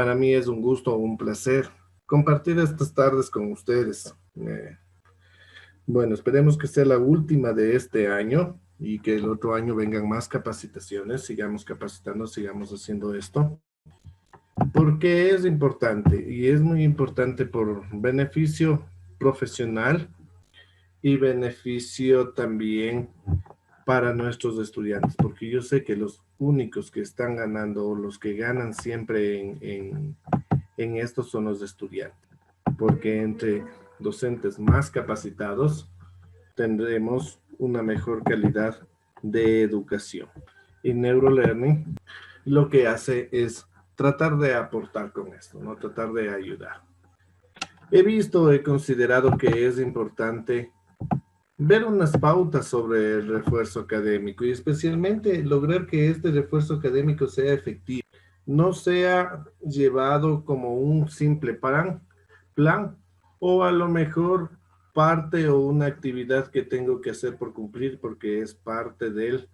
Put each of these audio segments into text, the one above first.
Para mí es un gusto, un placer compartir estas tardes con ustedes. Bueno, esperemos que sea la última de este año y que el otro año vengan más capacitaciones, sigamos capacitando, sigamos haciendo esto, porque es importante y es muy importante por beneficio profesional y beneficio también para nuestros estudiantes, porque yo sé que los únicos que están ganando o los que ganan siempre en esto son los estudiantes, porque entre docentes más capacitados tendremos una mejor calidad de educación. Y Neurolearning lo que hace es tratar de aportar con esto, ¿no? Tratar de ayudar. He considerado que es importante ver unas pautas sobre el refuerzo académico y especialmente lograr que este refuerzo académico sea efectivo, no sea llevado como un simple plan o a lo mejor parte o una actividad que tengo que hacer por cumplir porque es parte del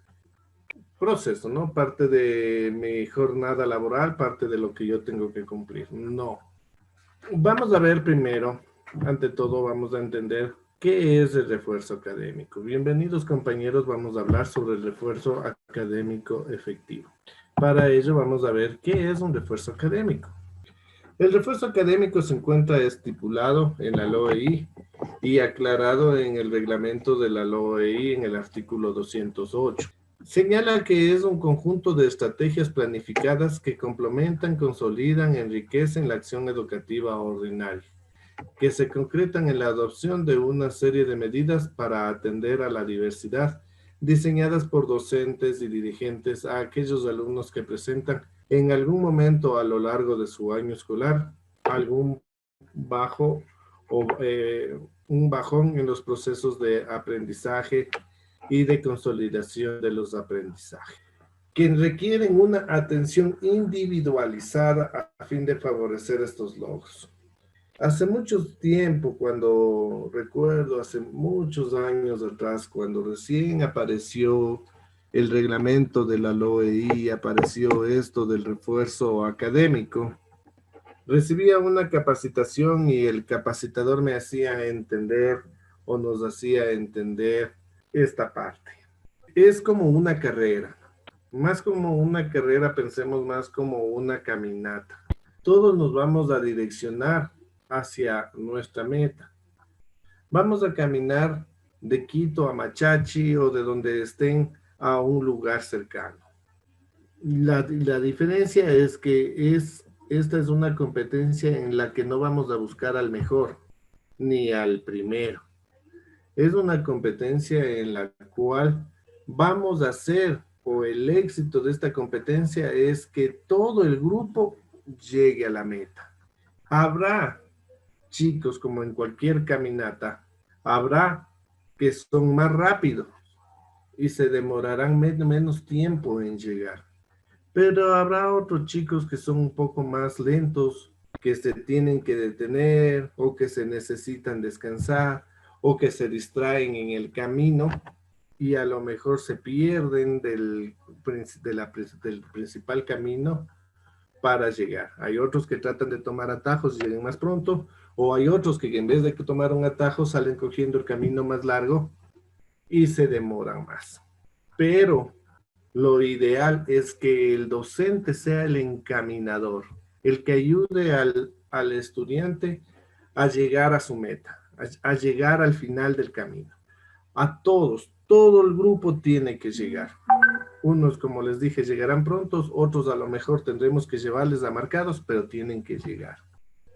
proceso, ¿no? Parte de mi jornada laboral, parte de lo que yo tengo que cumplir. No. Vamos a ver primero, ante todo vamos a entender qué es el refuerzo académico. Bienvenidos compañeros, vamos a hablar sobre el refuerzo académico efectivo. Para ello vamos a ver qué es un refuerzo académico. El refuerzo académico se encuentra estipulado en la LOEI y aclarado en el reglamento de la LOEI en el artículo 208. Señala que es un conjunto de estrategias planificadas que complementan, consolidan, enriquecen la acción educativa ordinaria, que se concretan en la adopción de una serie de medidas para atender a la diversidad, diseñadas por docentes y dirigentes a aquellos alumnos que presentan en algún momento a lo largo de su año escolar algún bajo o un bajón en los procesos de aprendizaje y de consolidación de los aprendizajes, que requieren una atención individualizada a fin de favorecer estos logros. Hace mucho tiempo, cuando recuerdo, hace muchos años atrás, cuando recién apareció el reglamento de la LOEI, apareció esto del refuerzo académico, recibía una capacitación y el capacitador me hacía entender o nos hacía entender esta parte. Es como una carrera, más como una carrera, pensemos más como una caminata. Todos nos vamos a direccionar hacia nuestra meta. Vamos a caminar de Quito a Machachi o de donde estén a un lugar cercano. La diferencia es que esta es una competencia en la que no vamos a buscar al mejor ni al primero. Es una competencia en la cual vamos a hacer, o el éxito de esta competencia es que todo el grupo llegue a la meta. Habrá chicos, como en cualquier caminata, habrá que son más rápidos y se demorarán menos tiempo en llegar. Pero habrá otros chicos que son un poco más lentos, que se tienen que detener o que se necesitan descansar o que se distraen en el camino y a lo mejor se pierden del principal camino para llegar. Hay otros que tratan de tomar atajos y llegan más pronto, o hay otros que en vez de tomar un atajo salen cogiendo el camino más largo y se demoran más. Pero lo ideal es que el docente sea el encaminador, el que ayude al estudiante a llegar a su meta, a llegar al final del camino. A todos, todo el grupo tiene que llegar. Unos, como les dije, llegarán prontos, otros a lo mejor tendremos que llevarles a marcados, pero tienen que llegar.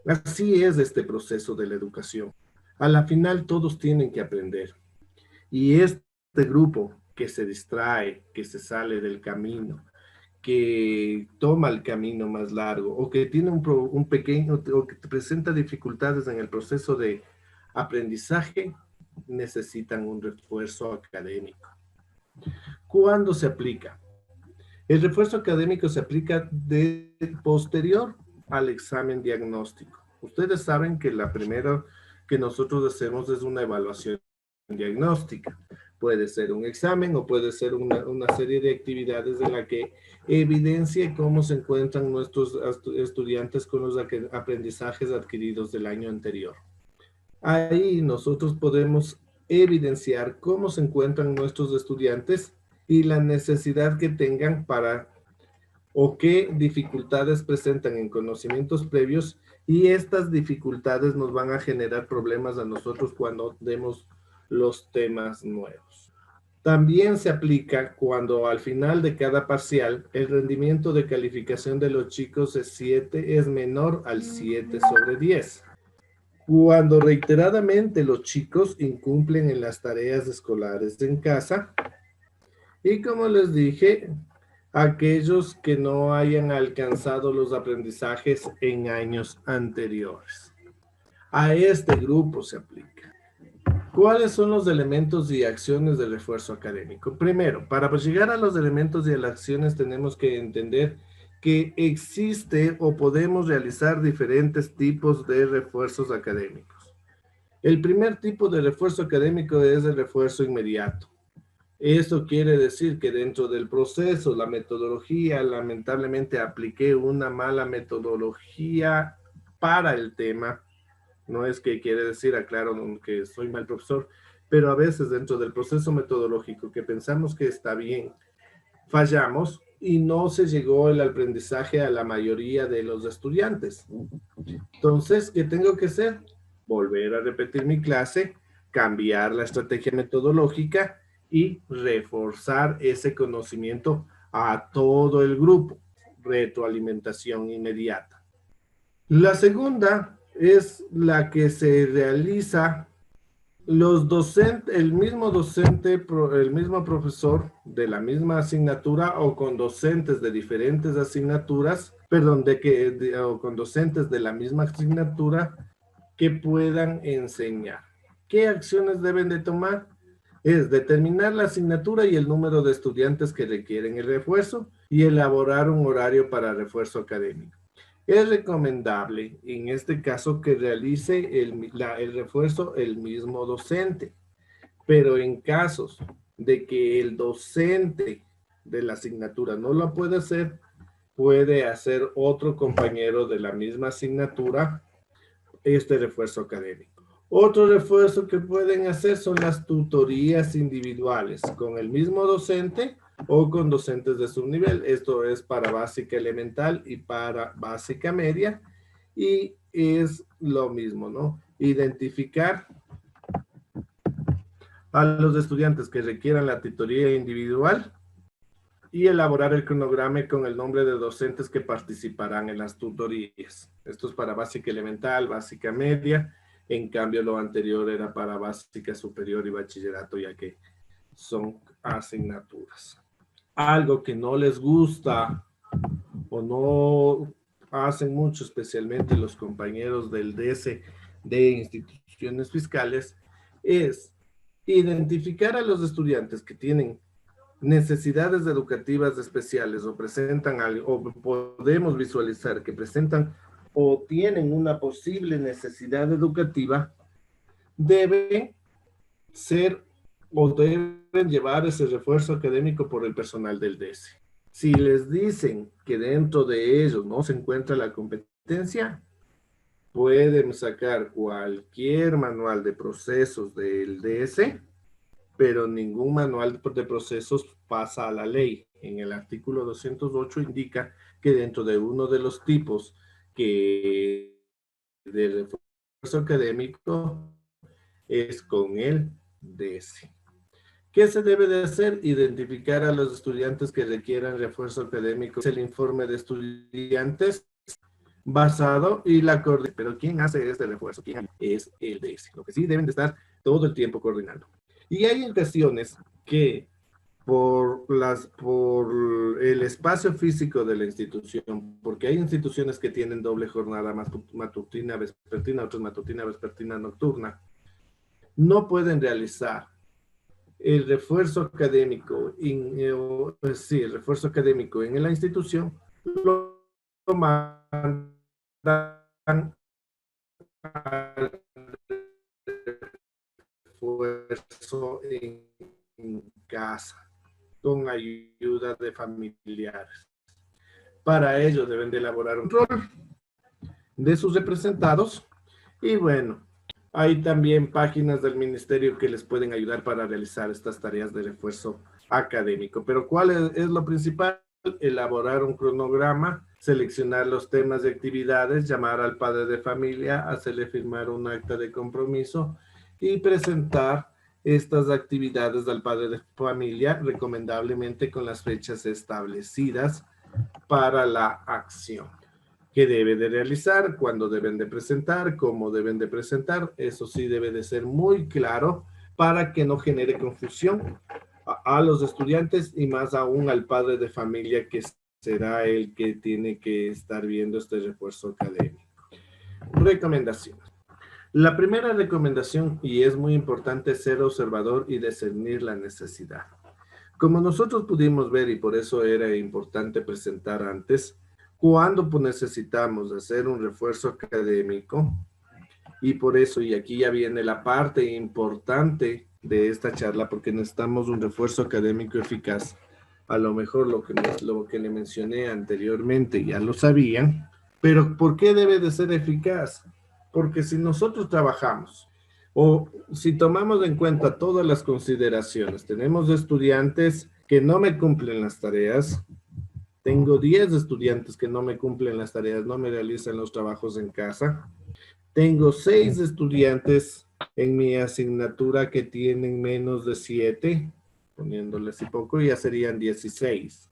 Así es este proceso de la educación. A la final todos tienen que aprender. Y este grupo que se distrae, que se sale del camino, que toma el camino más largo o que tiene un pequeño o que presenta dificultades en el proceso de aprendizaje, necesitan un refuerzo académico. ¿Cuándo se aplica? El refuerzo académico se aplica de posterior al examen diagnóstico. Ustedes saben que la primera que nosotros hacemos es una evaluación diagnóstica. Puede ser un examen o puede ser una serie de actividades en la que evidencie cómo se encuentran nuestros estudiantes con los aprendizajes adquiridos del año anterior. Ahí nosotros podemos evidenciar cómo se encuentran nuestros estudiantes y la necesidad que tengan para o qué dificultades presentan en conocimientos previos, y estas dificultades nos van a generar problemas a nosotros cuando demos los temas nuevos. También se aplica cuando al final de cada parcial el rendimiento de calificación de los chicos es menor al 7/10. Cuando reiteradamente los chicos incumplen en las tareas escolares en casa, y como les dije, aquellos que no hayan alcanzado los aprendizajes en años anteriores. A este grupo se aplica. ¿Cuáles son los elementos y acciones del refuerzo académico? Primero, para llegar a los elementos y a las acciones tenemos que entender que existe o podemos realizar diferentes tipos de refuerzos académicos. El primer tipo de refuerzo académico es el refuerzo inmediato. Esto quiere decir que dentro del proceso, la metodología, lamentablemente apliqué una mala metodología para el tema. No es que quiere decir, aclaro, que soy mal profesor, pero a veces dentro del proceso metodológico que pensamos que está bien, fallamos y no se llegó el aprendizaje a la mayoría de los estudiantes. Entonces, ¿qué tengo que hacer? Volver a repetir mi clase, cambiar la estrategia metodológica y reforzar ese conocimiento a todo el grupo. Retroalimentación inmediata. La segunda es la que se realiza los docentes, el mismo docente, el mismo profesor de la misma asignatura o con docentes de diferentes asignaturas, perdón, o con docentes de la misma asignatura que puedan enseñar. ¿Qué acciones deben de tomar? Es determinar la asignatura y el número de estudiantes que requieren el refuerzo y elaborar un horario para refuerzo académico. Es recomendable, en este caso, que realice el refuerzo el mismo docente, pero en casos de que el docente de la asignatura no lo puede hacer, puede hacer otro compañero de la misma asignatura este refuerzo académico. Otro refuerzo que pueden hacer son las tutorías individuales con el mismo docente o con docentes de su nivel. Esto es para básica elemental y para básica media, y es lo mismo, ¿no? Identificar a los estudiantes que requieran la tutoría individual y elaborar el cronograma con el nombre de docentes que participarán en las tutorías. Esto es para básica elemental, básica media. En cambio, lo anterior era para básica superior y bachillerato, ya que son asignaturas. Algo que no les gusta o no hacen mucho, especialmente los compañeros del DS de instituciones fiscales, es identificar a los estudiantes que tienen necesidades educativas especiales o presentan algo, o podemos visualizar que presentan o tienen una posible necesidad educativa, deben ser o deben llevar ese refuerzo académico por el personal del DS. Si les dicen que dentro de ellos no se encuentra la competencia, pueden sacar cualquier manual de procesos del DS, pero ningún manual de procesos pasa a la ley. En el artículo 208 indica que dentro de uno de los tipos que de refuerzo académico es con el DS. ¿Qué se debe de hacer? Identificar a los estudiantes que requieran refuerzo académico. Es el informe de estudiantes basado y la coordinación. Pero ¿quién hace este refuerzo? ¿Quién es el DS? Lo que sí deben de estar todo el tiempo coordinando. Y hay ocasiones que por el espacio físico de la institución, porque hay instituciones que tienen doble jornada matutina, vespertina, otras matutina, vespertina, nocturna, no pueden realizar el refuerzo académico, sí, el refuerzo académico en la institución, lo mandan al refuerzo en en casa, con ayuda de familiares. Para ello deben de elaborar un control de sus representados y bueno, hay también páginas del ministerio que les pueden ayudar para realizar estas tareas de refuerzo académico. Pero ¿cuál es lo principal? Elaborar un cronograma, seleccionar los temas de actividades, llamar al padre de familia, hacerle firmar un acta de compromiso y presentar estas actividades al padre de familia, recomendablemente con las fechas establecidas para la acción. ¿Qué debe de realizar? ¿Cuándo deben de presentar? ¿Cómo deben de presentar? Eso sí debe de ser muy claro para que no genere confusión a los estudiantes y más aún al padre de familia, que será el que tiene que estar viendo este refuerzo académico. Recomendaciones. La primera recomendación, y es muy importante, es ser observador y discernir la necesidad. Como nosotros pudimos ver, y por eso era importante presentar antes, cuando necesitamos hacer un refuerzo académico, y por eso, y aquí ya viene la parte importante de esta charla, porque necesitamos un refuerzo académico eficaz. A lo mejor lo que le mencioné anteriormente ya lo sabían, pero ¿por qué debe de ser eficaz? Porque si nosotros trabajamos o si tomamos en cuenta todas las consideraciones, tenemos estudiantes que no me cumplen las tareas, tengo 10 estudiantes que no me cumplen las tareas, no me realizan los trabajos en casa, tengo 6 estudiantes en mi asignatura que tienen menos de 7, poniéndole así poco, ya serían 16.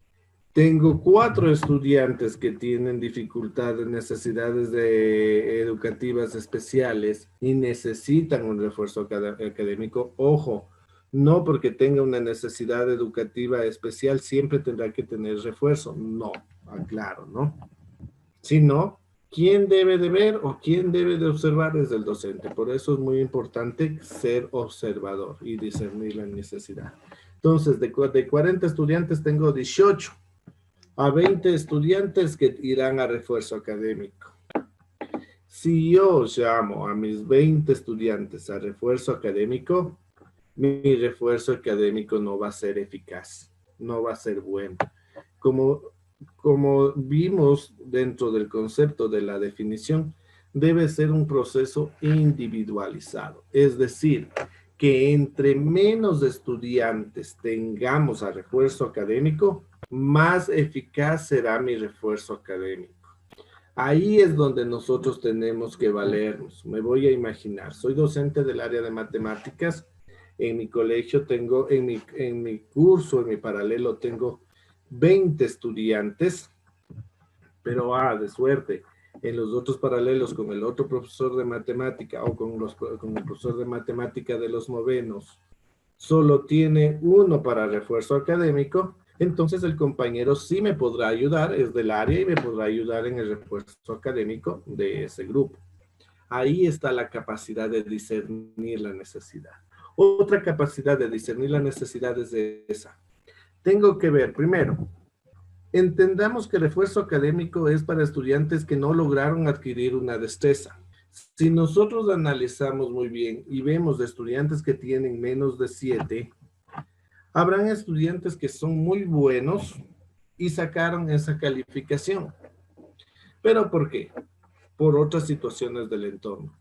Tengo 4 estudiantes que tienen dificultades, necesidades educativas especiales y necesitan un refuerzo académico. Ojo, no porque tenga una necesidad educativa especial siempre tendrá que tener refuerzo. No, aclaro, ¿no? Sino, ¿quién debe de ver o quién debe de observar? Es el docente. Por eso es muy importante ser observador y discernir la necesidad. Entonces, de 40 estudiantes tengo 18 a 20 estudiantes que irán a refuerzo académico. Si yo llamo a mis 20 estudiantes a refuerzo académico, mi refuerzo académico no va a ser eficaz, no va a ser bueno. Como vimos dentro del concepto de la definición, debe ser un proceso individualizado. Es decir, que entre menos estudiantes tengamos a refuerzo académico, más eficaz será mi refuerzo académico. Ahí es donde nosotros tenemos que valernos. Me voy a imaginar, soy docente del área de matemáticas. En mi colegio tengo, en mi curso, en mi paralelo, tengo 20 estudiantes, pero de suerte. En los otros paralelos, con el otro profesor de matemática o con el profesor de matemática de los novenos, solo tiene uno para refuerzo académico, entonces el compañero sí me podrá ayudar, es del área y me podrá ayudar en el refuerzo académico de ese grupo. Ahí está la capacidad de discernir la necesidad. Otra capacidad de discernir la necesidad es esa. Tengo que ver, primero, entendamos que el refuerzo académico es para estudiantes que no lograron adquirir una destreza. Si nosotros analizamos muy bien y vemos de estudiantes que tienen menos de 7, habrán estudiantes que son muy buenos y sacaron esa calificación. ¿Pero por qué? Por otras situaciones del entorno.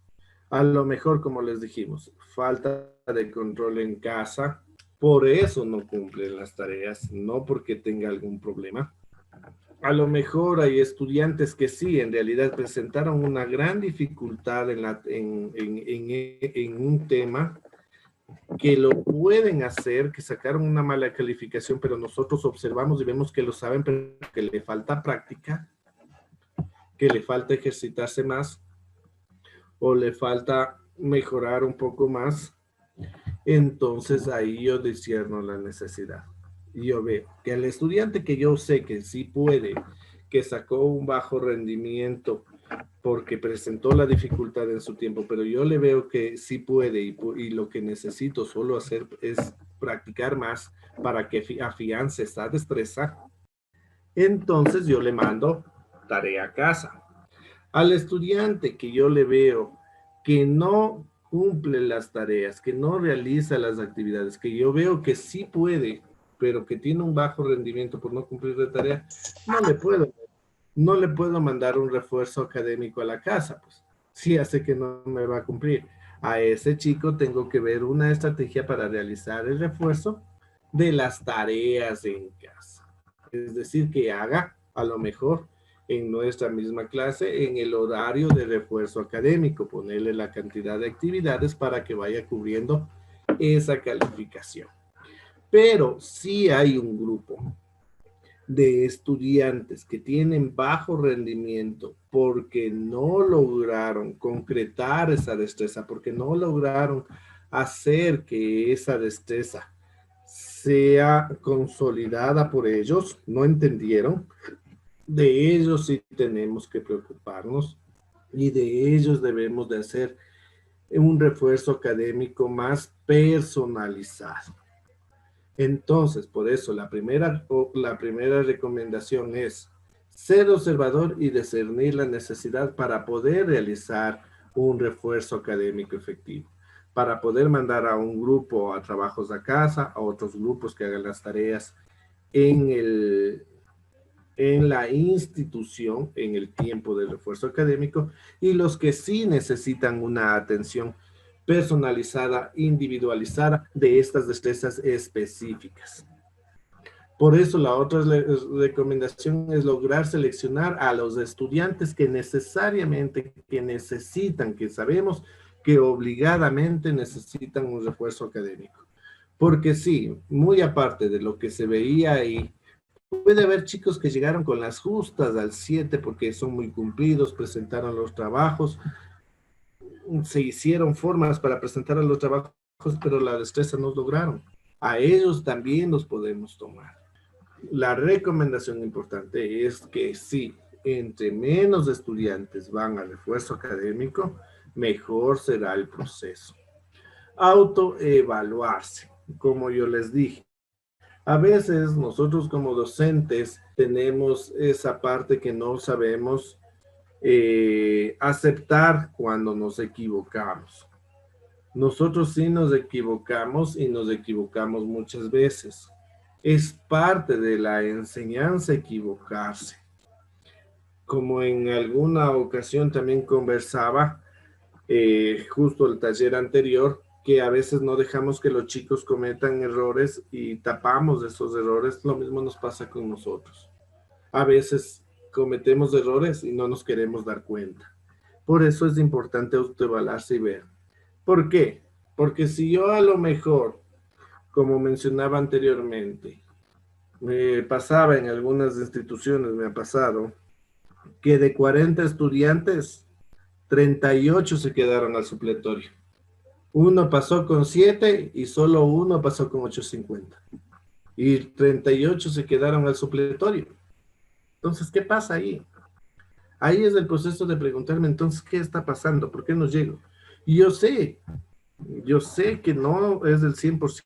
A lo mejor, como les dijimos, falta de control en casa, por eso no cumplen las tareas, no porque tenga algún problema. A lo mejor hay estudiantes que sí, en realidad presentaron una gran dificultad en un tema, que lo pueden hacer, que sacaron una mala calificación, pero nosotros observamos y vemos que lo saben, pero que le falta práctica, que le falta ejercitarse más, o le falta mejorar un poco más. Entonces ahí yo discierno la necesidad. Y yo veo que el estudiante que yo sé que sí puede, que sacó un bajo rendimiento porque presentó la dificultad en su tiempo, pero yo le veo que sí puede y lo que necesito solo hacer es practicar más para que afiance esta destreza, entonces yo le mando tarea a casa. Al estudiante que yo le veo que no cumple las tareas, que no realiza las actividades, que yo veo que sí puede, pero que tiene un bajo rendimiento por no cumplir de tarea, no le puedo mandar un refuerzo académico a la casa, pues. Sí, hace que no me va a cumplir. A ese chico tengo que ver una estrategia para realizar el refuerzo de las tareas en casa. Es decir, que haga a lo mejor en nuestra misma clase, en el horario de refuerzo académico, ponerle la cantidad de actividades para que vaya cubriendo esa calificación. Pero sí hay un grupo de estudiantes que tienen bajo rendimiento porque no lograron concretar esa destreza, porque no lograron hacer que esa destreza sea consolidada por ellos, no entendieron, de ellos sí tenemos que preocuparnos y de ellos debemos de hacer un refuerzo académico más personalizado. Entonces, por eso la primera recomendación es ser observador y discernir la necesidad para poder realizar un refuerzo académico efectivo, para poder mandar a un grupo a trabajos a casa, a otros grupos que hagan las tareas en en la institución, en el tiempo del refuerzo académico, y los que sí necesitan una atención personalizada, individualizada de estas destrezas específicas. Por eso la otra recomendación es lograr seleccionar a los estudiantes que necesariamente, que necesitan, que sabemos que obligadamente necesitan un refuerzo académico. Porque sí, muy aparte de lo que se veía ahí, puede haber chicos que llegaron con las justas al 7 porque son muy cumplidos, presentaron los trabajos, se hicieron formas para presentar los trabajos, pero la destreza no lograron. A ellos también los podemos tomar. La recomendación importante es que sí, entre menos estudiantes van al refuerzo académico, mejor será el proceso. Autoevaluarse, como yo les dije. A veces nosotros como docentes tenemos esa parte que no sabemos aceptar cuando nos equivocamos. Nosotros sí nos equivocamos y nos equivocamos muchas veces. Es parte de la enseñanza equivocarse. Como en alguna ocasión también conversaba, justo el taller anterior, que a veces no dejamos que los chicos cometan errores y tapamos esos errores, lo mismo nos pasa con nosotros. A veces cometemos errores y no nos queremos dar cuenta. Por eso es importante autoevaluarse y ver. ¿Por qué? Porque si yo a lo mejor, como mencionaba anteriormente, me pasaba en algunas instituciones, me ha pasado, que de 40 estudiantes, 38 se quedaron al supletorio. Uno pasó con 7 y solo uno pasó con 850. Y 38 se quedaron al supletorio. Entonces, ¿qué pasa ahí? Ahí es el proceso de preguntarme, entonces, ¿qué está pasando? ¿Por qué no llego? Y yo sé que no es del 100%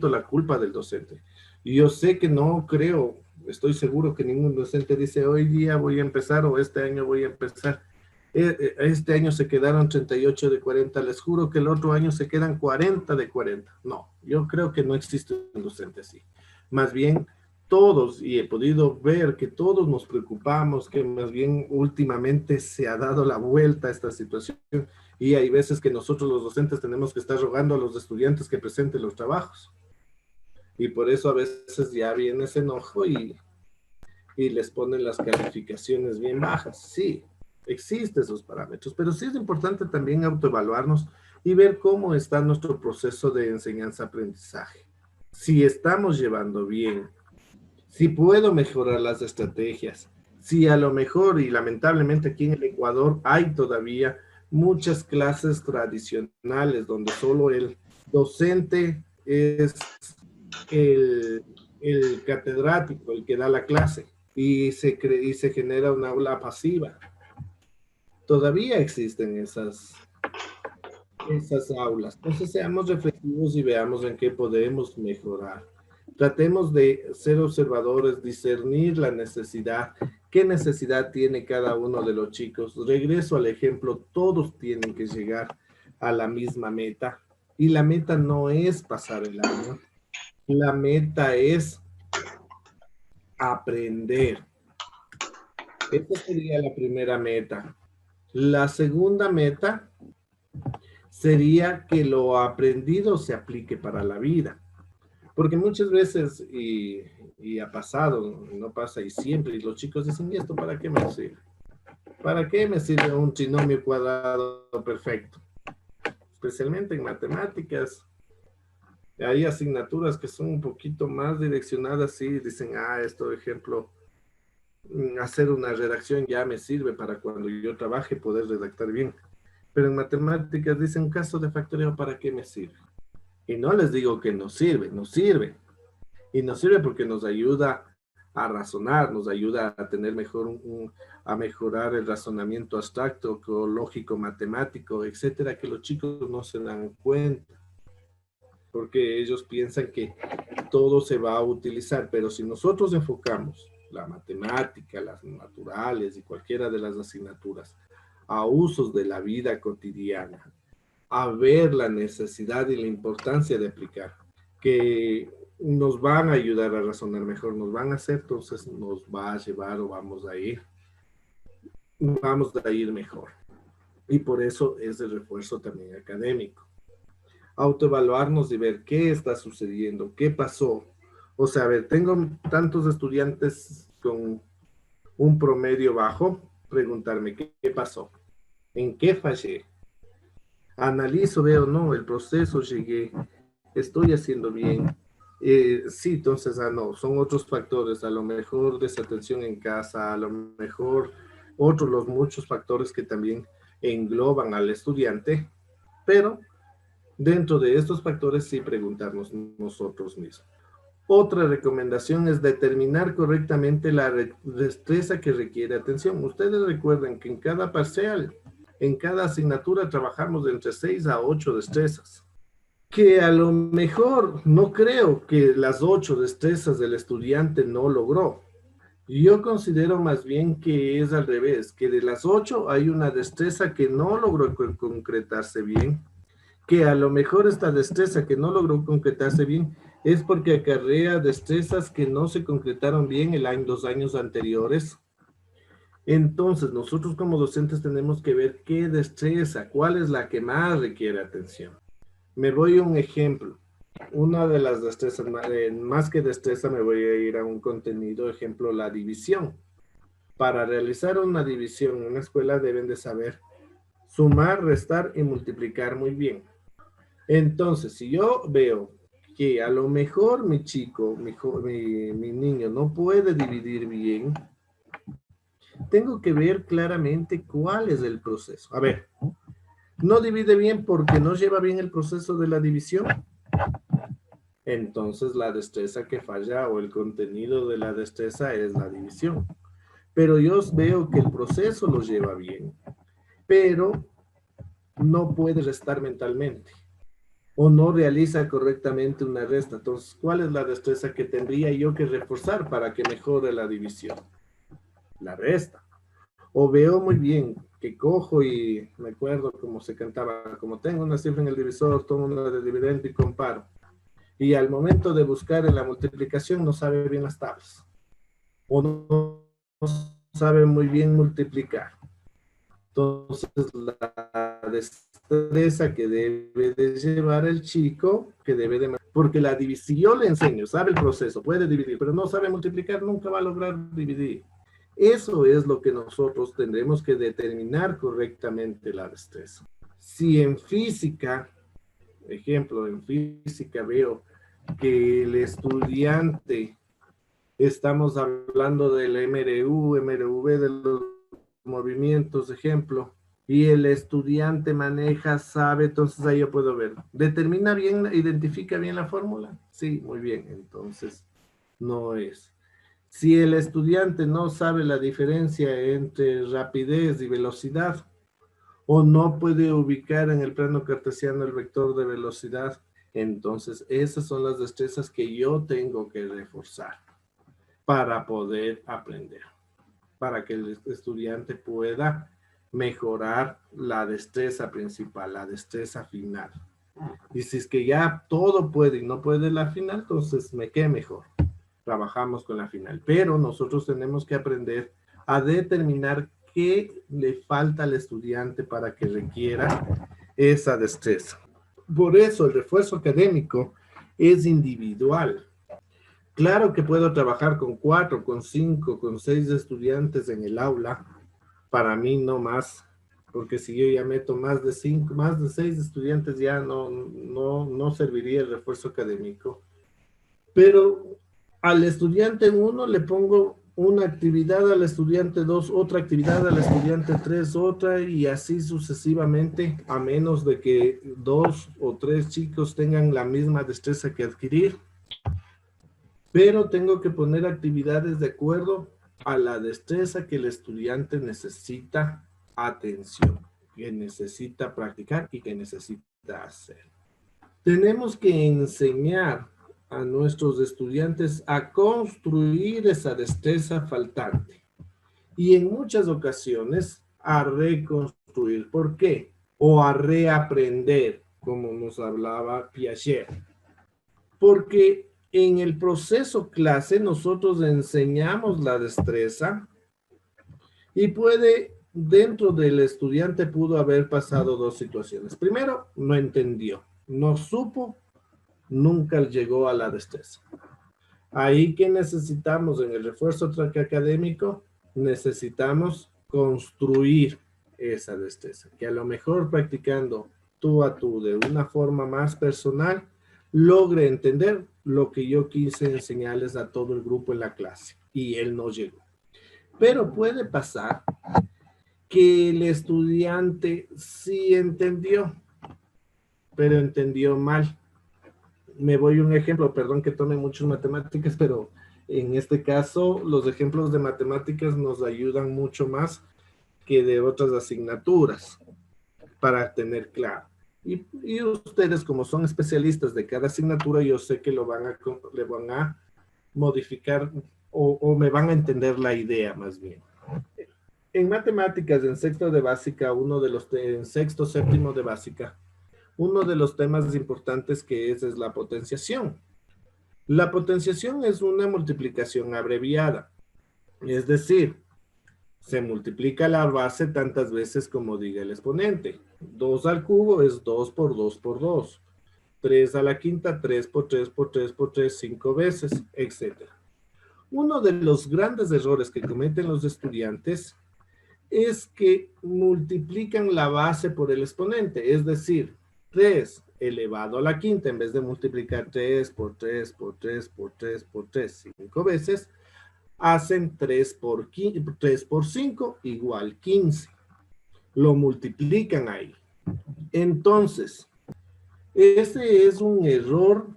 la culpa del docente. Y yo sé que no creo, estoy seguro que ningún docente dice, hoy día voy a empezar o este año voy a empezar. Este año se quedaron 38 de 40, les juro que el otro año se quedan 40 de 40. No, yo creo que no existe un docente así. Más bien, todos, y he podido ver que todos nos preocupamos, que más bien últimamente se ha dado la vuelta a esta situación y hay veces que nosotros los docentes tenemos que estar rogando a los estudiantes que presenten los trabajos. Y por eso a veces ya viene ese enojo y les ponen las calificaciones bien bajas. Sí, existen esos parámetros, pero sí es importante también autoevaluarnos y ver cómo está nuestro proceso de enseñanza-aprendizaje. Si estamos llevando bien, si puedo mejorar las estrategias, si a lo mejor, y lamentablemente aquí en el Ecuador hay todavía muchas clases tradicionales donde solo el docente es el catedrático, el que da la clase, y y se genera una aula pasiva. Todavía existen esas aulas. Entonces seamos reflexivos y veamos en qué podemos mejorar. Tratemos de ser observadores, discernir la necesidad, qué necesidad tiene cada uno de los chicos. Regreso al ejemplo, todos tienen que llegar a la misma meta. Y la meta no es pasar el año, la meta es aprender. Esa sería la primera meta. La segunda meta sería que lo aprendido se aplique para la vida. Porque muchas veces, y ha pasado, no pasa y siempre, y los chicos dicen, ¿y esto para qué me sirve? ¿Para qué me sirve un trinomio cuadrado perfecto? Especialmente en matemáticas. Hay asignaturas que son un poquito más direccionadas, sí, dicen, esto, ejemplo, hacer una redacción ya me sirve para cuando yo trabaje poder redactar bien. Pero en matemáticas dicen, caso de factoreo, ¿para qué me sirve? Y no les digo que no sirve, no sirve. Y nos sirve porque nos ayuda a razonar, nos ayuda a tener a mejorar el razonamiento abstracto, lógico, matemático, etcétera, que los chicos no se dan cuenta, porque ellos piensan que todo se va a utilizar, pero si nosotros enfocamos la matemática, las naturales y cualquiera de las asignaturas a usos de la vida cotidiana, a ver la necesidad y la importancia de aplicar, que nos van a ayudar a razonar mejor, nos van a hacer, entonces nos va a llevar o vamos a ir mejor. Y por eso es el refuerzo también académico. Autoevaluarnos y ver qué está sucediendo, qué pasó. O sea, a ver, tengo tantos estudiantes con un promedio bajo, preguntarme qué pasó, en qué fallé. Analizo, veo, no, el proceso llegué, estoy haciendo bien. Sí, entonces, no, son otros factores, a lo mejor desatención en casa, a lo mejor otros, los muchos factores que también engloban al estudiante, pero dentro de estos factores sí preguntarnos nosotros mismos. Otra recomendación es determinar correctamente la destreza que requiere atención. Ustedes recuerden que en cada parcial, en cada asignatura trabajamos de entre 6 a 8 destrezas, que a lo mejor no creo que las 8 destrezas del estudiante no logró. Yo considero más bien que es al revés, que de las 8 hay una destreza que no logró concretarse bien, que a lo mejor esta destreza que no logró concretarse bien es porque acarrea destrezas que no se concretaron bien los años anteriores. Entonces, nosotros como docentes tenemos que ver qué destreza, cuál es la que más requiere atención. Me voy a un ejemplo. Una de las destrezas, más que destreza, me voy a ir a un contenido, ejemplo, la división. Para realizar una división en una escuela deben de saber sumar, restar y multiplicar muy bien. Entonces, si yo veo que a lo mejor mi chico, mi niño no puede dividir bien, tengo que ver claramente cuál es el proceso. A ver, no divide bien porque no lleva bien el proceso de la división. Entonces la destreza que falla o el contenido de la destreza es la división. Pero yo veo que el proceso lo lleva bien, pero no puede restar mentalmente o no realiza correctamente una resta. Entonces, ¿cuál es la destreza que tendría yo que reforzar para que mejore la división? La resta. O veo muy bien que cojo y me acuerdo como se cantaba, como tengo una cifra en el divisor, tomo una de dividendo y comparo. Y al momento de buscar en la multiplicación no sabe bien las tablas. O no sabe muy bien multiplicar. Entonces, la destreza que debe de llevar el chico, que debe de... Porque la división, si yo le enseño, sabe el proceso, puede dividir, pero no sabe multiplicar, nunca va a lograr dividir. Eso es lo que nosotros tendremos que determinar correctamente la destreza. Si en física, ejemplo, en física veo que el estudiante, estamos hablando del MRU, MRV, de los movimientos, ejemplo, y el estudiante maneja, sabe, entonces ahí yo puedo ver. ¿Determina bien, identifica bien la fórmula? Sí, muy bien, entonces no es. Si el estudiante no sabe la diferencia entre rapidez y velocidad, o no puede ubicar en el plano cartesiano el vector de velocidad, entonces esas son las destrezas que yo tengo que reforzar para poder aprender, para que el estudiante pueda mejorar la destreza principal, la destreza final. Y si es que ya todo puede y no puede la final, entonces me quede mejor. Trabajamos con la final. Pero nosotros tenemos que aprender a determinar qué le falta al estudiante para que requiera esa destreza. Por eso el refuerzo académico es individual. Claro que puedo trabajar con 4, con 5, con 6 estudiantes en el aula. Para mí no más, porque si yo ya meto más de 5, más de 6 estudiantes ya no serviría el refuerzo académico. Pero al estudiante 1 le pongo una actividad, al estudiante 2 otra actividad, al estudiante 3 otra, y así sucesivamente, a menos de que 2 o 3 chicos tengan la misma destreza que adquirir. Pero tengo que poner actividades de acuerdo a la destreza que el estudiante necesita atención, que necesita practicar y que necesita hacer. Tenemos que enseñar a nuestros estudiantes a construir esa destreza faltante y en muchas ocasiones a reconstruir. ¿Por qué? O a reaprender, como nos hablaba Piaget. Porque en el proceso clase nosotros enseñamos la destreza y dentro del estudiante pudo haber pasado dos situaciones. Primero, no entendió, no supo, nunca llegó a la destreza. Ahí que necesitamos en el refuerzo académico, necesitamos construir esa destreza, que a lo mejor practicando tú a tú de una forma más personal, logre entender lo que yo quise enseñarles a todo el grupo en la clase y él no llegó. Pero puede pasar que el estudiante sí entendió, pero entendió mal. Me voy a un ejemplo, perdón que tome muchas matemáticas, pero en este caso los ejemplos de matemáticas nos ayudan mucho más que de otras asignaturas para tener claro. Y ustedes, como son especialistas de cada asignatura, yo sé que le van a modificar o me van a entender la idea más bien. En matemáticas, en sexto de básica, en sexto, séptimo de básica, uno de los temas importantes que es la potenciación. La potenciación es una multiplicación abreviada, es decir, se multiplica la base tantas veces como diga el exponente. 2 al cubo es 2 por 2 por 2. 3 a la quinta, 3 por 3 por 3 por 3, 5 veces, etc. Uno de los grandes errores que cometen los estudiantes es que multiplican la base por el exponente, es decir, 3 elevado a la quinta, en vez de multiplicar 3 por 3 por 3 por 3 por 3, 5 veces, hacen 3 por 5 igual 15. Lo multiplican ahí. Entonces, ese es un error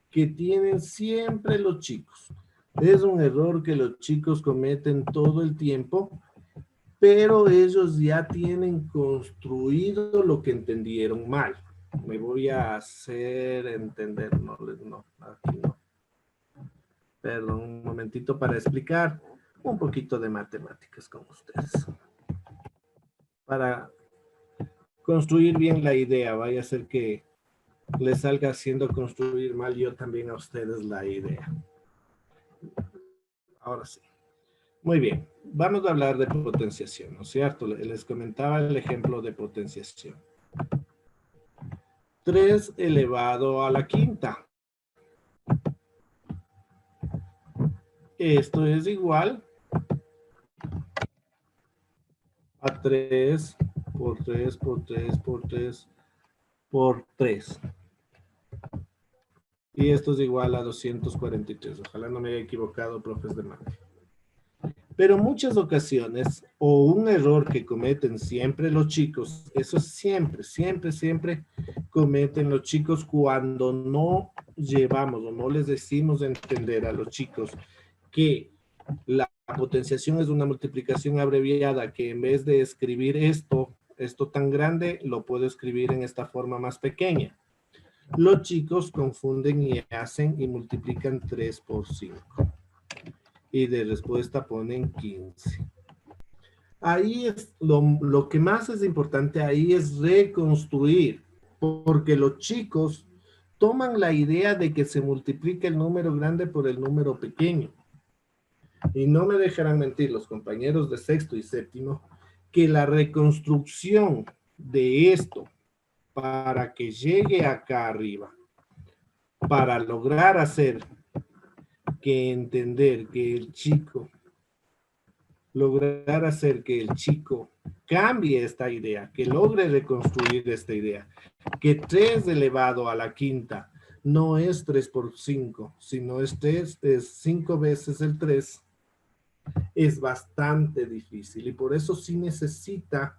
que tienen siempre los chicos. Es un error que los chicos cometen todo el tiempo, pero ellos ya tienen construido lo que entendieron mal. Me voy a hacer entender, no, aquí no. Perdón, un momentito para explicar un poquito de matemáticas con ustedes. Para construir bien la idea, vaya a ser que les salga haciendo construir mal yo también a ustedes la idea. Ahora sí. Muy bien, vamos a hablar de potenciación, ¿no es cierto? Les comentaba el ejemplo de potenciación. 3 elevado a la quinta. Esto es igual a 3 por 3 por 3 por 3 por 3. Y esto es igual a 243. Ojalá no me haya equivocado, profes de mate. Pero muchas ocasiones, o un error que cometen siempre los chicos, eso siempre cometen los chicos cuando no llevamos o no les decimos entender a los chicos que la potenciación es una multiplicación abreviada, que en vez de escribir esto tan grande, lo puedo escribir en esta forma más pequeña. Los chicos confunden y hacen y multiplican 3 por 5. Y de respuesta ponen 15. Ahí es lo que más es importante ahí es reconstruir, porque los chicos toman la idea de que se multiplica el número grande por el número pequeño. Y no me dejarán mentir los compañeros de sexto y séptimo, que la reconstrucción de esto para que llegue acá arriba, para lograr hacer que entender que el chico, lograr hacer que el chico cambie esta idea, que logre reconstruir esta idea, que 3 elevado a la quinta no es 3 por 5, sino es 5 veces el 3, es bastante difícil y por eso sí necesita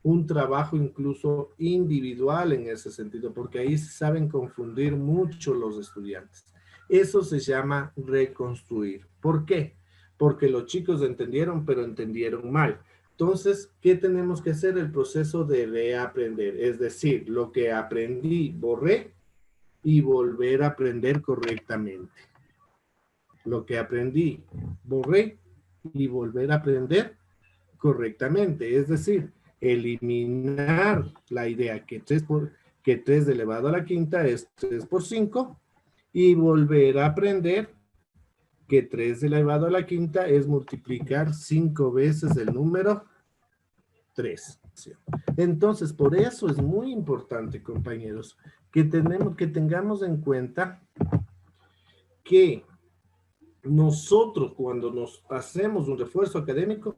un trabajo incluso individual en ese sentido, porque ahí se saben confundir mucho los estudiantes. Eso se llama reconstruir. ¿Por qué? Porque los chicos entendieron, pero entendieron mal. Entonces, ¿qué tenemos que hacer? El proceso de reaprender, es decir, lo que aprendí, borré y volver a aprender correctamente. Lo que aprendí, borré y volver a aprender correctamente. Es decir, eliminar la idea que 3 elevado a la quinta es 3 por 5 y volver a aprender que 3 elevado a la quinta es multiplicar 5 veces el número 3. Entonces, por eso es muy importante, compañeros, que tengamos en cuenta que nosotros cuando nos hacemos un refuerzo académico,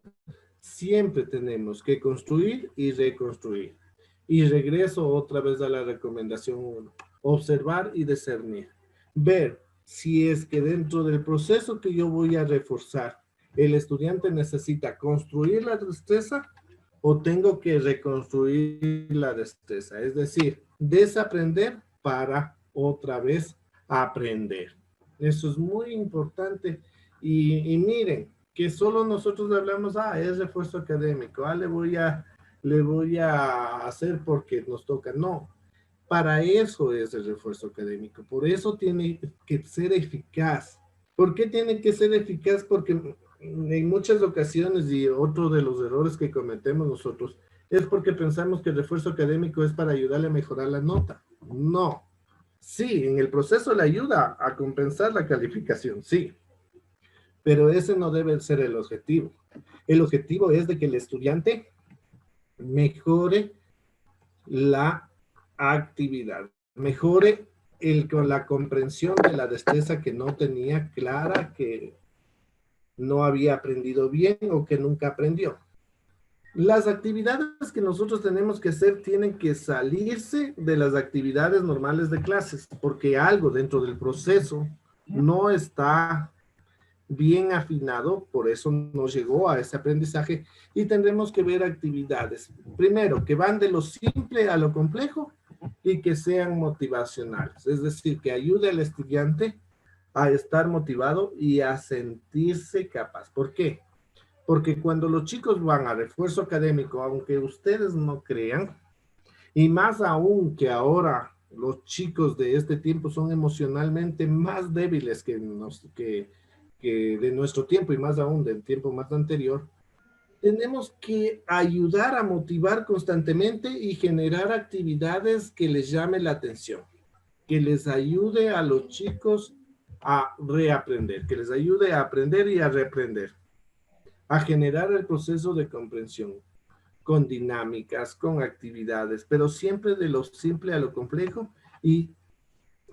siempre tenemos que construir y reconstruir. Y regreso otra vez a la recomendación 1. Observar y discernir. Ver si es que dentro del proceso que yo voy a reforzar, el estudiante necesita construir la destreza o tengo que reconstruir la destreza. Es decir, desaprender para otra vez aprender. Eso es muy importante. Y miren, que solo nosotros hablamos, es refuerzo académico, le voy a hacer porque nos toca. No, para eso es el refuerzo académico, por eso tiene que ser eficaz. ¿Por qué tiene que ser eficaz? Porque en muchas ocasiones, y otro de los errores que cometemos nosotros, es porque pensamos que el refuerzo académico es para ayudarle a mejorar la nota. No. Sí, en el proceso le ayuda a compensar la calificación, sí, pero ese no debe ser el objetivo. El objetivo es de que el estudiante mejore la actividad, mejore con la comprensión de la destreza que no tenía clara, que no había aprendido bien o que nunca aprendió. Las actividades que nosotros tenemos que hacer tienen que salirse de las actividades normales de clases, porque algo dentro del proceso no está bien afinado, por eso no llegó a ese aprendizaje y tendremos que ver actividades, primero, que van de lo simple a lo complejo y que sean motivacionales, es decir, que ayude al estudiante a estar motivado y a sentirse capaz. ¿Por qué? Porque cuando los chicos van a refuerzo académico, aunque ustedes no crean, y más aún que ahora los chicos de este tiempo son emocionalmente más débiles que de nuestro tiempo y más aún del tiempo más anterior, tenemos que ayudar a motivar constantemente y generar actividades que les llame la atención, que les ayude a los chicos a reaprender, que les ayude a aprender y a reaprender, a generar el proceso de comprensión con dinámicas, con actividades, pero siempre de lo simple a lo complejo. Y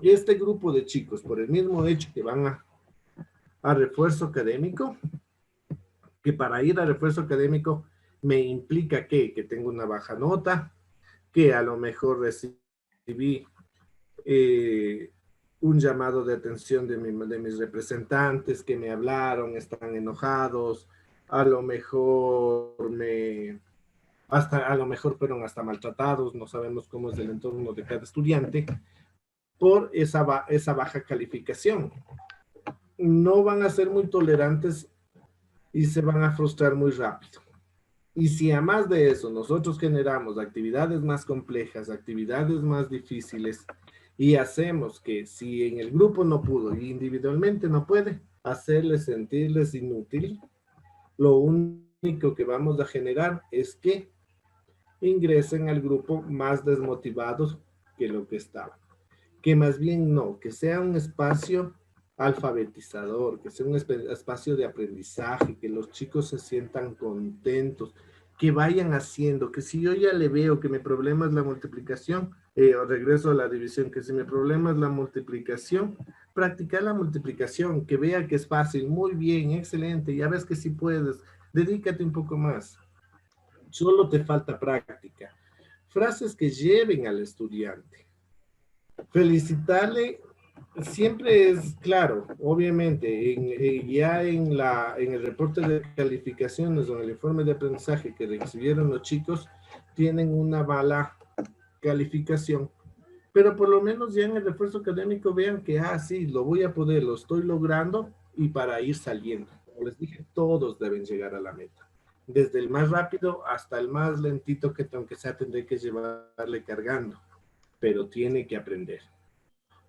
este grupo de chicos, por el mismo hecho que van a refuerzo académico, que para ir a refuerzo académico me implica que tengo una baja nota, que a lo mejor recibí un llamado de atención de mis representantes que me hablaron, están enojados, a lo mejor a lo mejor fueron hasta maltratados, no sabemos cómo es el entorno de cada estudiante, por esa baja calificación. No van a ser muy tolerantes y se van a frustrar muy rápido. Y si además de eso nosotros generamos actividades más complejas, actividades más difíciles, y hacemos que si en el grupo no pudo y individualmente no puede, hacerles sentirles inútil, lo único único que vamos a generar es que ingresen al grupo más desmotivados que lo que estaban. Que más bien no, que sea un espacio alfabetizador, que sea un espacio de aprendizaje, que los chicos se sientan contentos, que vayan haciendo, que si yo ya le veo que mi problema es la multiplicación, o regreso a la división, que si mi problema es la multiplicación, practicar la multiplicación, que vea que es fácil, muy bien, excelente, ya ves que sí puedes, dedícate un poco más, solo te falta práctica. Frases que lleven al estudiante. Felicitarle siempre es claro, obviamente, ya en el reporte de calificaciones o en el informe de aprendizaje que recibieron los chicos, tienen una mala calificación, pero por lo menos ya en el refuerzo académico vean que, sí, lo voy a poder, lo estoy logrando y para ir saliendo. Como les dije, todos deben llegar a la meta. Desde el más rápido hasta el más lentito que aunque sea tendré que llevarle cargando, pero tiene que aprender.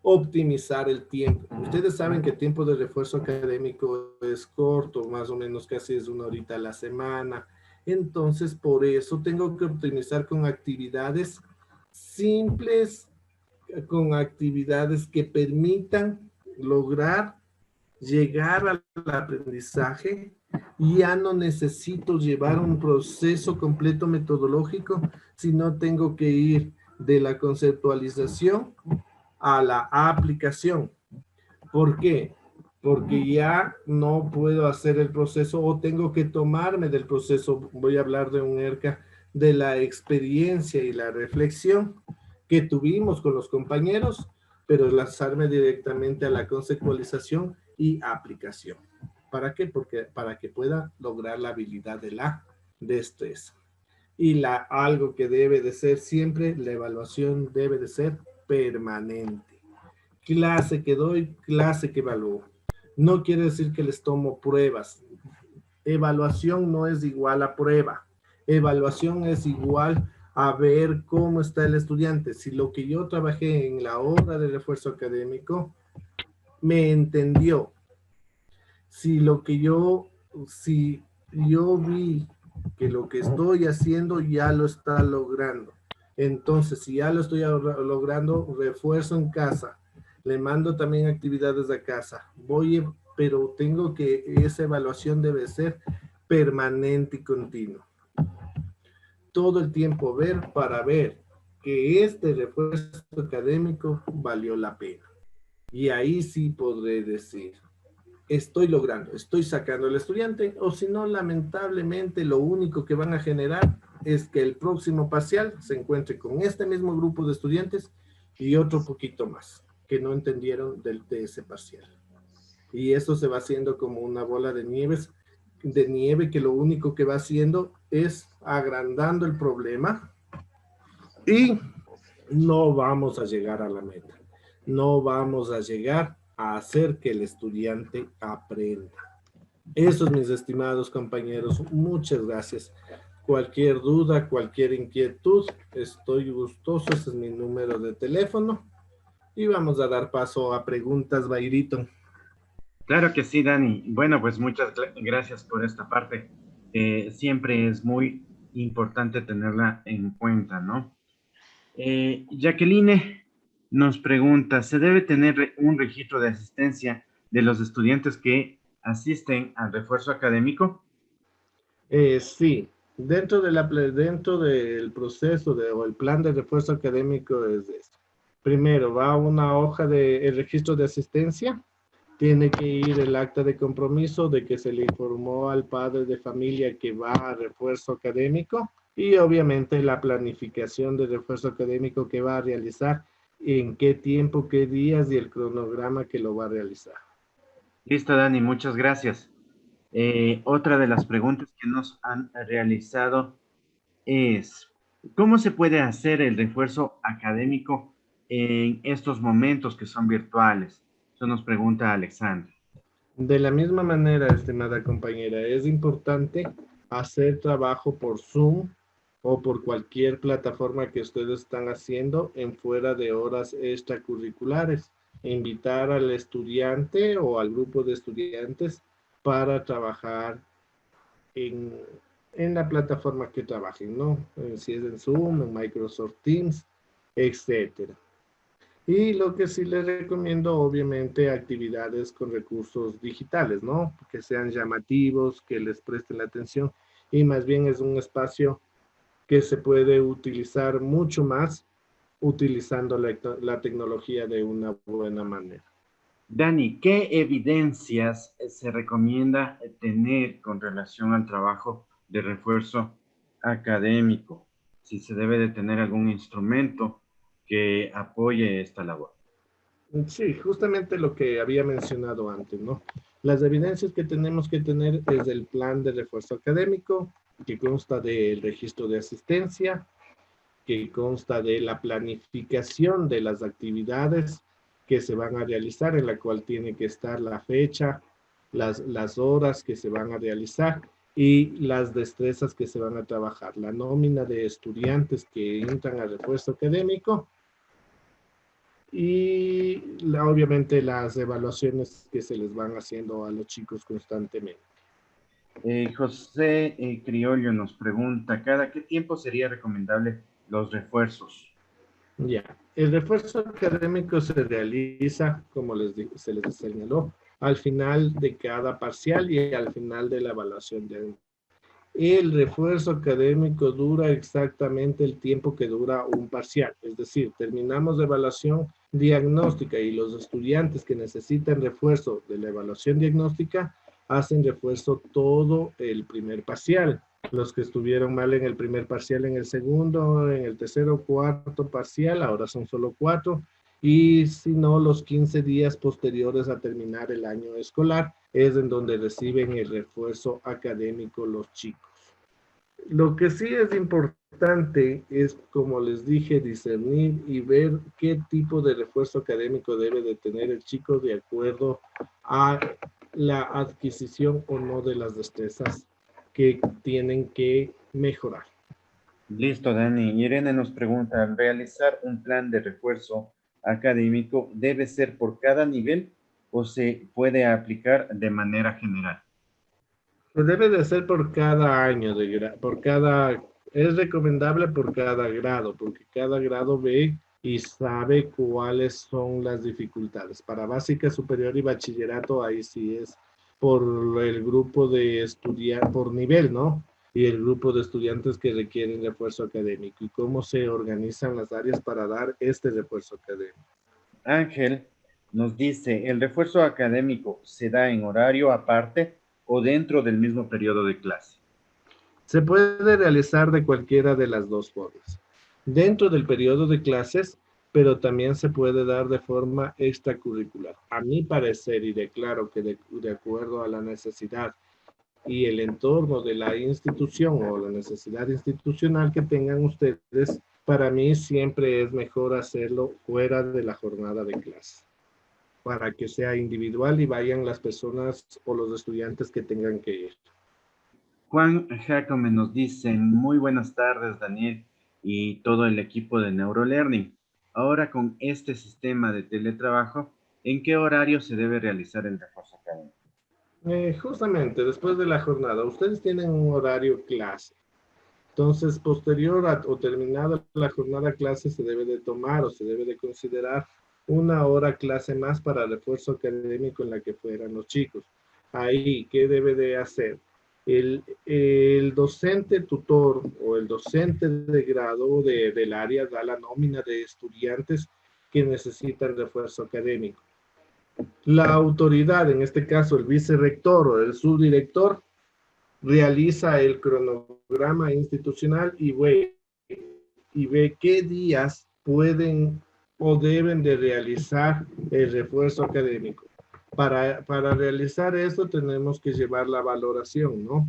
Optimizar el tiempo. Ustedes saben que el tiempo de refuerzo académico es corto, más o menos casi es 1 horita a la semana. Entonces, por eso tengo que optimizar con actividades simples, con actividades que permitan lograr llegar al aprendizaje. Ya no necesito llevar un proceso completo metodológico, sino tengo que ir de la conceptualización a la aplicación. ¿Por qué? Porque ya no puedo hacer el proceso o tengo que tomarme del proceso, voy a hablar de un ERCA, de la experiencia y la reflexión que tuvimos con los compañeros, pero lanzarme directamente a la conceptualización y aplicación. ¿Para qué? Porque para que pueda lograr la habilidad de estrés. Y algo que debe de ser siempre, la evaluación debe de ser permanente. Clase que doy, clase que evalúo. No quiere decir que les tomo pruebas. Evaluación no es igual a prueba. Evaluación es igual a ver cómo está el estudiante. Si lo que yo trabajé en la hora de refuerzo académico me entendió. Si yo vi que lo que estoy haciendo ya lo está logrando. Entonces, si ya lo estoy logrando, refuerzo en casa. Le mando también actividades a casa. Pero tengo que, esa evaluación debe ser permanente y continua. Todo el tiempo ver para ver que este refuerzo académico valió la pena. Y ahí sí podré decir, estoy logrando, estoy sacando al estudiante, o si no, lamentablemente lo único que van a generar es que el próximo parcial se encuentre con este mismo grupo de estudiantes y otro poquito más que no entendieron de ese parcial. Y eso se va haciendo como una bola de nieve que lo único que va haciendo es agrandando el problema y no vamos a llegar a la meta. No vamos a llegar a hacer que el estudiante aprenda. Eso, mis estimados compañeros, muchas gracias. Cualquier duda, cualquier inquietud, estoy gustoso, ese es mi número de teléfono. Y vamos a dar paso a preguntas, Bairito. Claro que sí, Dani. Bueno, pues muchas gracias por esta parte. Siempre es muy importante tenerla en cuenta, ¿no? Jacqueline nos pregunta, ¿se debe tener un registro de asistencia de los estudiantes que asisten al refuerzo académico? Sí, dentro del proceso o el plan de refuerzo académico es esto. Primero va una hoja de el registro de asistencia, tiene que ir el acta de compromiso de que se le informó al padre de familia que va a refuerzo académico y obviamente la planificación de refuerzo académico que va a realizar, en qué tiempo, qué días y el cronograma que lo va a realizar. Listo, Dani, muchas gracias. Otra de las preguntas que nos han realizado es, ¿cómo se puede hacer el refuerzo académico en estos momentos que son virtuales? Eso nos pregunta Alexandra. De la misma manera, estimada compañera, es importante hacer trabajo por Zoom o por cualquier plataforma que ustedes están haciendo en fuera de horas extracurriculares. Invitar al estudiante o al grupo de estudiantes para trabajar en, en la plataforma que trabajen, ¿no? Si es en Zoom, en Microsoft Teams, etcétera. Y lo que sí les recomiendo, obviamente, actividades con recursos digitales, ¿no? Que sean llamativos, que les presten la atención y más bien es un espacio que se puede utilizar mucho más utilizando la tecnología de una buena manera. Dani, ¿qué evidencias se recomienda tener con relación al trabajo de refuerzo académico? Si se debe de tener algún instrumento que apoye esta labor. Sí, justamente lo que había mencionado antes, ¿no? Las evidencias que tenemos que tener es el plan de refuerzo académico, que consta del registro de asistencia, que consta de la planificación de las actividades que se van a realizar, en la cual tiene que estar la fecha, las horas que se van a realizar y las destrezas que se van a trabajar, la nómina de estudiantes que entran al refuerzo académico y obviamente las evaluaciones que se les van haciendo a los chicos constantemente. José Criollo nos pregunta, ¿cada qué tiempo sería recomendable los refuerzos? Ya, el refuerzo académico se realiza, como se les señaló, al final de cada parcial y al final de la evaluación de año. El refuerzo académico dura exactamente el tiempo que dura un parcial, es decir, terminamos la evaluación diagnóstica y los estudiantes que necesitan refuerzo de la evaluación diagnóstica hacen refuerzo todo el primer parcial. Los que estuvieron mal en el primer parcial, en el segundo, en el tercero, cuarto parcial, ahora son solo 4, y si no, los 15 días posteriores a terminar el año escolar es en donde reciben el refuerzo académico los chicos. Lo que sí es importante es, como les dije, discernir y ver qué tipo de refuerzo académico debe de tener el chico de acuerdo a la adquisición o no de las destrezas que tienen que mejorar. Listo, Dani. Irene nos pregunta, ¿al realizar un plan de refuerzo académico debe ser por cada nivel o se puede aplicar de manera general? Pues debe de ser por cada año, es recomendable por cada grado, porque cada grado ve y sabe cuáles son las dificultades. Para básica, superior y bachillerato, ahí sí es por el grupo de estudiantes, por nivel, ¿no? Y el grupo de estudiantes que requieren refuerzo académico y cómo se organizan las áreas para dar este refuerzo académico. Ángel nos dice, ¿el refuerzo académico se da en horario aparte o dentro del mismo periodo de clase? Se puede realizar de cualquiera de las dos formas. Dentro del periodo de clases, pero también se puede dar de forma extracurricular. A mi parecer, y declaro que de acuerdo a la necesidad y el entorno de la institución o la necesidad institucional que tengan ustedes, para mí siempre es mejor hacerlo fuera de la jornada de clase, para que sea individual y vayan las personas o los estudiantes que tengan que ir. Juan Jacome nos dice, muy buenas tardes, Daniel y todo el equipo de Neurolearning. Ahora con este sistema de teletrabajo, ¿en qué horario se debe realizar el refuerzo académico? Justamente después de la jornada, ustedes tienen un horario clase. Entonces, posterior o terminada la jornada clase, se debe de tomar o se debe de considerar una hora clase más para refuerzo académico en la que fueran los chicos. Ahí, ¿qué debe de hacer? El docente tutor o el docente de grado del área da la nómina de estudiantes que necesitan refuerzo académico. La autoridad, en este caso el vicerrector o el subdirector, realiza el cronograma institucional y ve qué días pueden o deben de realizar el refuerzo académico. Para realizar esto tenemos que llevar la valoración, ¿no?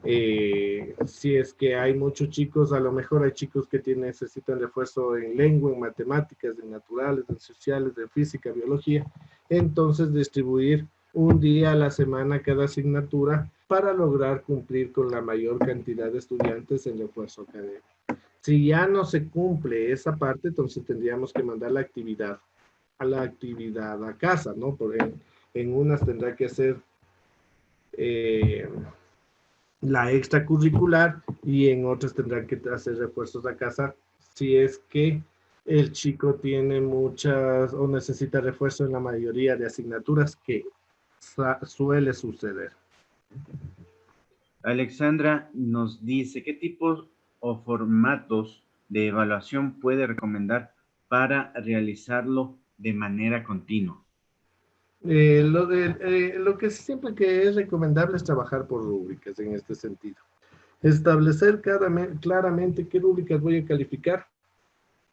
Si es que hay muchos chicos, a lo mejor hay chicos que necesitan refuerzo en lengua, en matemáticas, en naturales, en sociales, en física, biología, entonces distribuir un día a la semana cada asignatura para lograr cumplir con la mayor cantidad de estudiantes en refuerzo académico. Si ya no se cumple esa parte, entonces tendríamos que mandar la actividad a casa, ¿no? En unas tendrá que hacer eh, la extracurricular, y en otras tendrán que hacer refuerzos a casa si es que el chico tiene muchas o necesita refuerzo en la mayoría de asignaturas que suele suceder. Alexandra nos dice, ¿qué tipos o formatos de evaluación puede recomendar para realizarlo de manera continua? Lo que siempre que es recomendable es trabajar por rúbricas en este sentido. Establecer claramente qué rúbricas voy a calificar,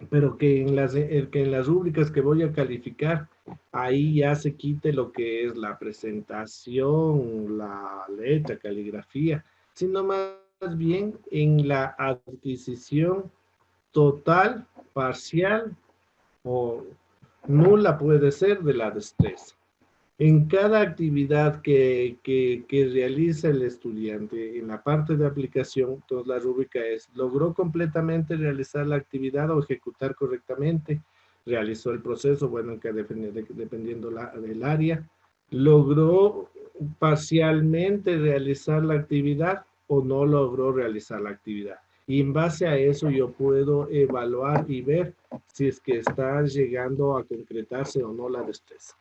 pero que en las rúbricas que voy a calificar, ahí ya se quite lo que es la presentación, la letra, caligrafía, sino más bien en la adquisición total, parcial o nula puede ser de la destreza. En cada actividad que realiza el estudiante en la parte de aplicación, entonces la rúbrica es, ¿logró completamente realizar la actividad o ejecutar correctamente? ¿Realizó el proceso? Bueno, que dependiendo del área. ¿Logró parcialmente realizar la actividad o no logró realizar la actividad? Y en base a eso yo puedo evaluar y ver si es que está llegando a concretarse o no la destreza.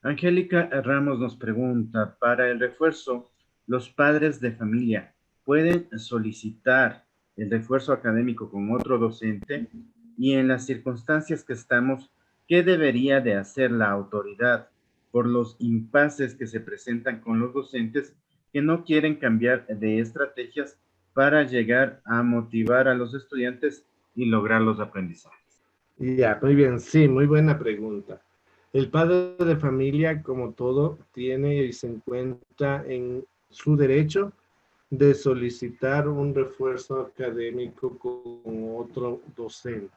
Angélica Ramos nos pregunta, para el refuerzo, ¿los padres de familia pueden solicitar el refuerzo académico con otro docente? Y en las circunstancias que estamos, ¿qué debería de hacer la autoridad por los impases que se presentan con los docentes que no quieren cambiar de estrategias para llegar a motivar a los estudiantes y lograr los aprendizajes? Ya, muy bien, sí, muy buena pregunta. El padre de familia, como todo, tiene y se encuentra en su derecho de solicitar un refuerzo académico con otro docente.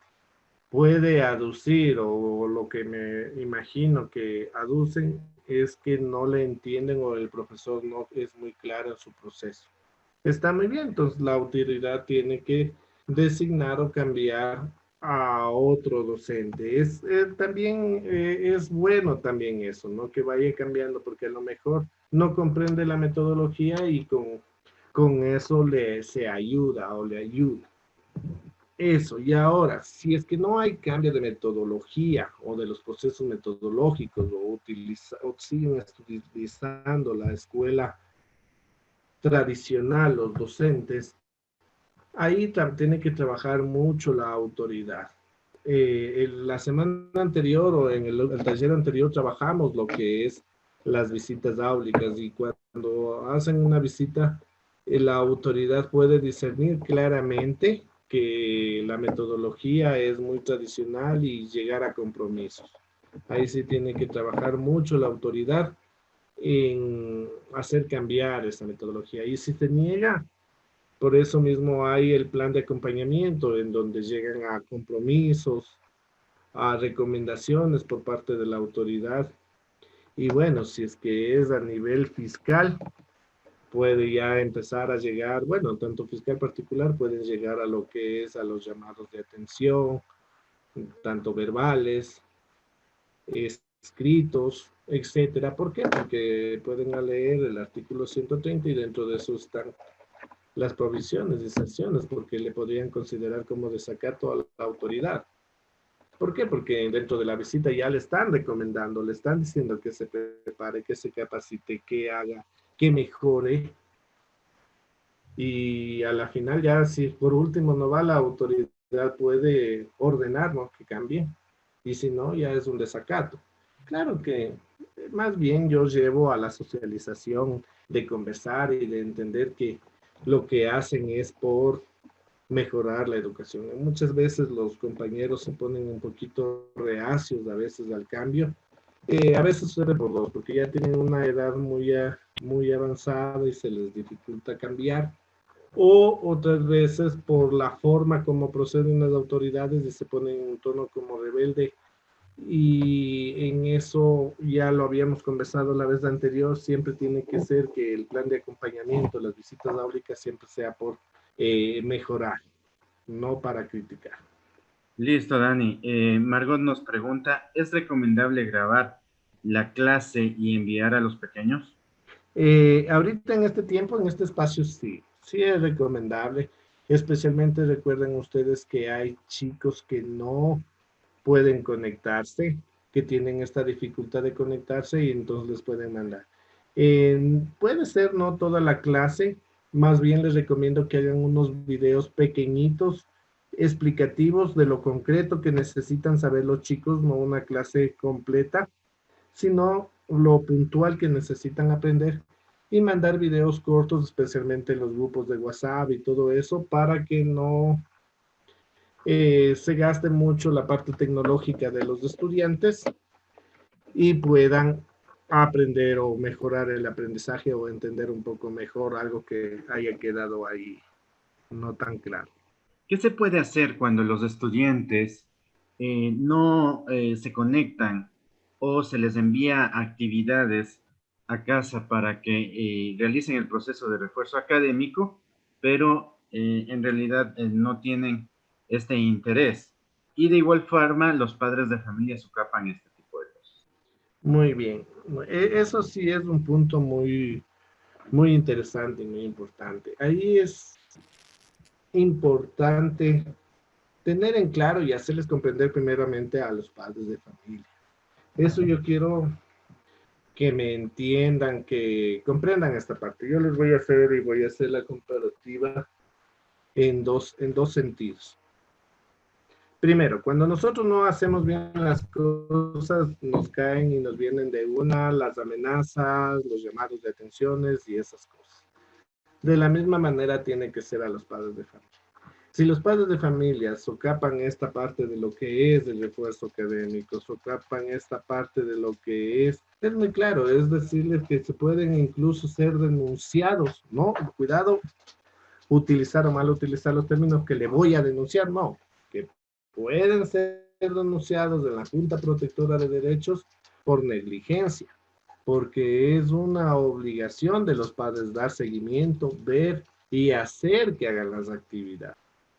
Puede aducir, o lo que me imagino que aducen, es que no le entienden o el profesor no es muy claro en su proceso. Está muy bien, entonces la autoridad tiene que designar o cambiar a otro docente. También es bueno también eso, ¿no? Que vaya cambiando, porque a lo mejor no comprende la metodología y con eso se ayuda o le ayuda. Eso, y ahora, si es que no hay cambio de metodología o de los procesos metodológicos o siguen utilizando la escuela tradicional, los docentes, ahí tiene que trabajar mucho la autoridad. La semana anterior o en el taller anterior trabajamos lo que es las visitas áulicas, y cuando hacen una visita, la autoridad puede discernir claramente que la metodología es muy tradicional y llegar a compromisos. Ahí sí tiene que trabajar mucho la autoridad en hacer cambiar esa metodología. Y si se niega, por eso mismo hay el plan de acompañamiento en donde llegan a compromisos, a recomendaciones por parte de la autoridad. Y bueno, si es que es a nivel fiscal, puede ya empezar a llegar, bueno, tanto fiscal particular pueden llegar a lo que es a los llamados de atención, tanto verbales, escritos, etcétera. ¿Por qué? Porque pueden leer el artículo 130 y dentro de eso están las provisiones y sanciones, porque le podrían considerar como desacato a la autoridad. ¿Por qué? Porque dentro de la visita ya le están recomendando, le están diciendo que se prepare, que se capacite, que haga, que mejore. Y a la final ya, si por último no va, la autoridad puede ordenar, ¿no?, que cambie. Y si no, ya es un desacato. Claro que más bien yo llevo a la socialización de conversar y de entender que lo que hacen es por mejorar la educación. Muchas veces los compañeros se ponen un poquito reacios a veces al cambio. A veces suele por dos, porque ya tienen una edad muy avanzada y se les dificulta cambiar, o otras veces por la forma como proceden las autoridades y se ponen en un tono como rebelde. Y en eso ya lo habíamos conversado la vez anterior, siempre tiene que ser que el plan de acompañamiento, las visitas áulicas, siempre sea por mejorar, no para criticar. Listo, Dani. Margot nos pregunta, ¿es recomendable grabar la clase y enviar a los pequeños? Ahorita en este tiempo, en este espacio, sí. sí es recomendable. Especialmente recuerden ustedes que hay chicos que no pueden conectarse, que tienen esta dificultad de conectarse y entonces les pueden mandar. Puede ser no toda la clase, más bien les recomiendo que hagan unos videos pequeñitos, explicativos de lo concreto que necesitan saber los chicos, no una clase completa, sino lo puntual que necesitan aprender y mandar videos cortos, especialmente en los grupos de WhatsApp y todo eso, para que no se gaste mucho la parte tecnológica de los estudiantes y puedan aprender o mejorar el aprendizaje o entender un poco mejor algo que haya quedado ahí no tan claro. ¿Qué se puede hacer cuando los estudiantes no se conectan o se les envía actividades a casa para que realicen el proceso de refuerzo académico, pero en realidad no tienen este interés? Y de igual forma, los padres de familia socapan este tipo de cosas. Muy bien. Eso sí es un punto muy interesante y muy importante. Ahí es importante tener en claro y hacerles comprender primeramente a los padres de familia. Eso yo quiero que me entiendan, que comprendan esta parte. Yo les voy a hacer la comparativa en dos sentidos. Primero, cuando nosotros no hacemos bien las cosas, nos caen y nos vienen de una las amenazas, los llamados de atenciones y esas cosas. De la misma manera tiene que ser a los padres de familia. Si los padres de familia socapan esta parte de lo que es el refuerzo académico, socapan esta parte de lo que es muy claro, es decirles que se pueden incluso ser denunciados, ¿no? Cuidado, utilizar o mal utilizar los términos que le voy a denunciar, no, que pueden ser denunciados en la Junta Protectora de Derechos por negligencia, porque es una obligación de los padres dar seguimiento, ver y hacer que hagan las actividades.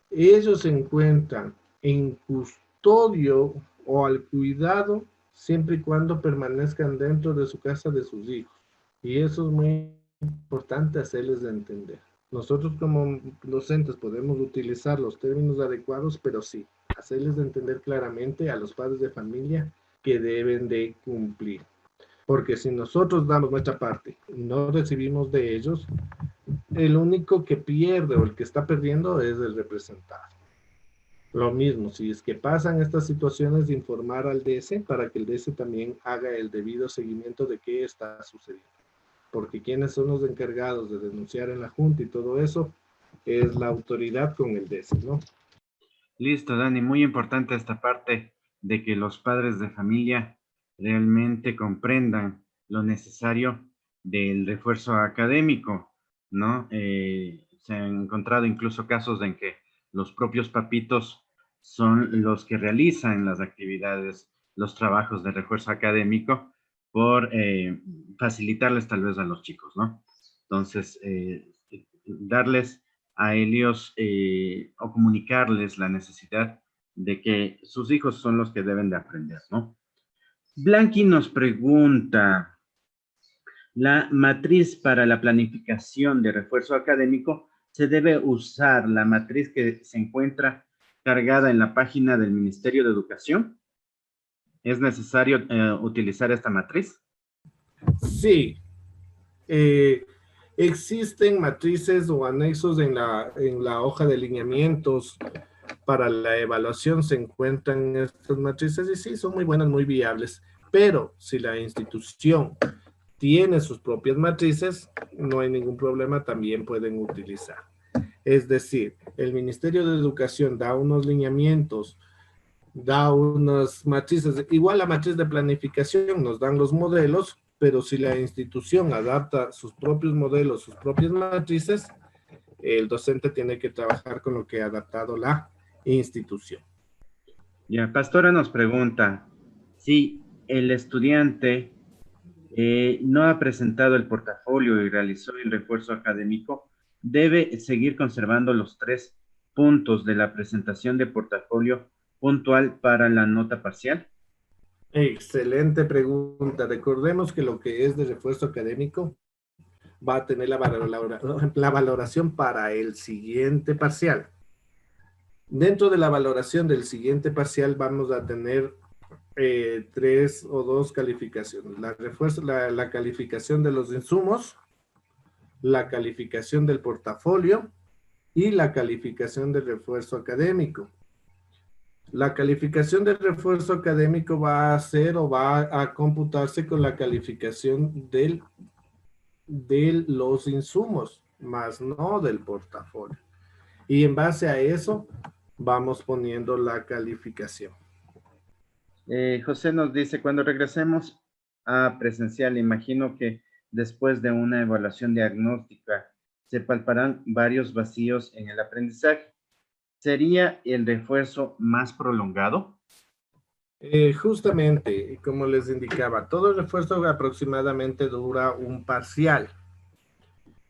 Ellos se encuentran en custodio o al cuidado siempre y cuando permanezcan dentro de su casa de sus hijos. Y eso es muy importante hacerles entender. Nosotros como docentes podemos utilizar los términos adecuados, pero sí, hacerles entender claramente a los padres de familia que deben de cumplir. Porque si nosotros damos nuestra parte y no recibimos de ellos, el único que pierde o el que está perdiendo es el representado. Lo mismo, si es que pasan estas situaciones, de informar al DS para que el DS también haga el debido seguimiento de qué está sucediendo. Porque quienes son los encargados de denunciar en la Junta y todo eso, es la autoridad con el DS, ¿no? Listo, Dani, muy importante esta parte de que los padres de familia realmente comprendan lo necesario del refuerzo académico, ¿no? Se han encontrado incluso casos en que los propios papitos son los que realizan las actividades, los trabajos de refuerzo académico por facilitarles tal vez a los chicos, ¿no? Entonces, darles a ellos o comunicarles la necesidad de que sus hijos son los que deben de aprender, ¿no? Blanqui nos pregunta, la matriz para la planificación de refuerzo académico, ¿se debe usar la matriz que se encuentra cargada en la página del Ministerio de Educación? ¿Es necesario utilizar esta matriz? Sí, eh, existen matrices o anexos en la hoja de lineamientos para la evaluación, se encuentran estas matrices y sí, son muy buenas, muy viables, pero si la institución tiene sus propias matrices, no hay ningún problema, también pueden utilizar. Es decir, el Ministerio de Educación da unos lineamientos, da unas matrices, igual la matriz de planificación nos dan los modelos, pero si la institución adapta sus propios modelos, sus propias matrices, el docente tiene que trabajar con lo que ha adaptado la institución. Ya, Pastora nos pregunta si el estudiante no ha presentado el portafolio y realizó el refuerzo académico, debe seguir conservando los 3 puntos de la presentación de portafolio puntual para la nota parcial. Excelente pregunta. Recordemos que lo que es de refuerzo académico va a tener la valoración para el siguiente parcial. Dentro de la valoración del siguiente parcial vamos a tener 3 o 2 calificaciones. La calificación de los insumos, la calificación del portafolio y la calificación del refuerzo académico. La calificación del refuerzo académico va a ser o va a computarse con la calificación de los insumos, más no del portafolio. Y en base a eso vamos poniendo la calificación. José nos dice, cuando regresemos a presencial, imagino que después de una evaluación diagnóstica se palparán varios vacíos en el aprendizaje. ¿Sería el refuerzo más prolongado? Justamente, como les indicaba, todo el refuerzo aproximadamente dura un parcial.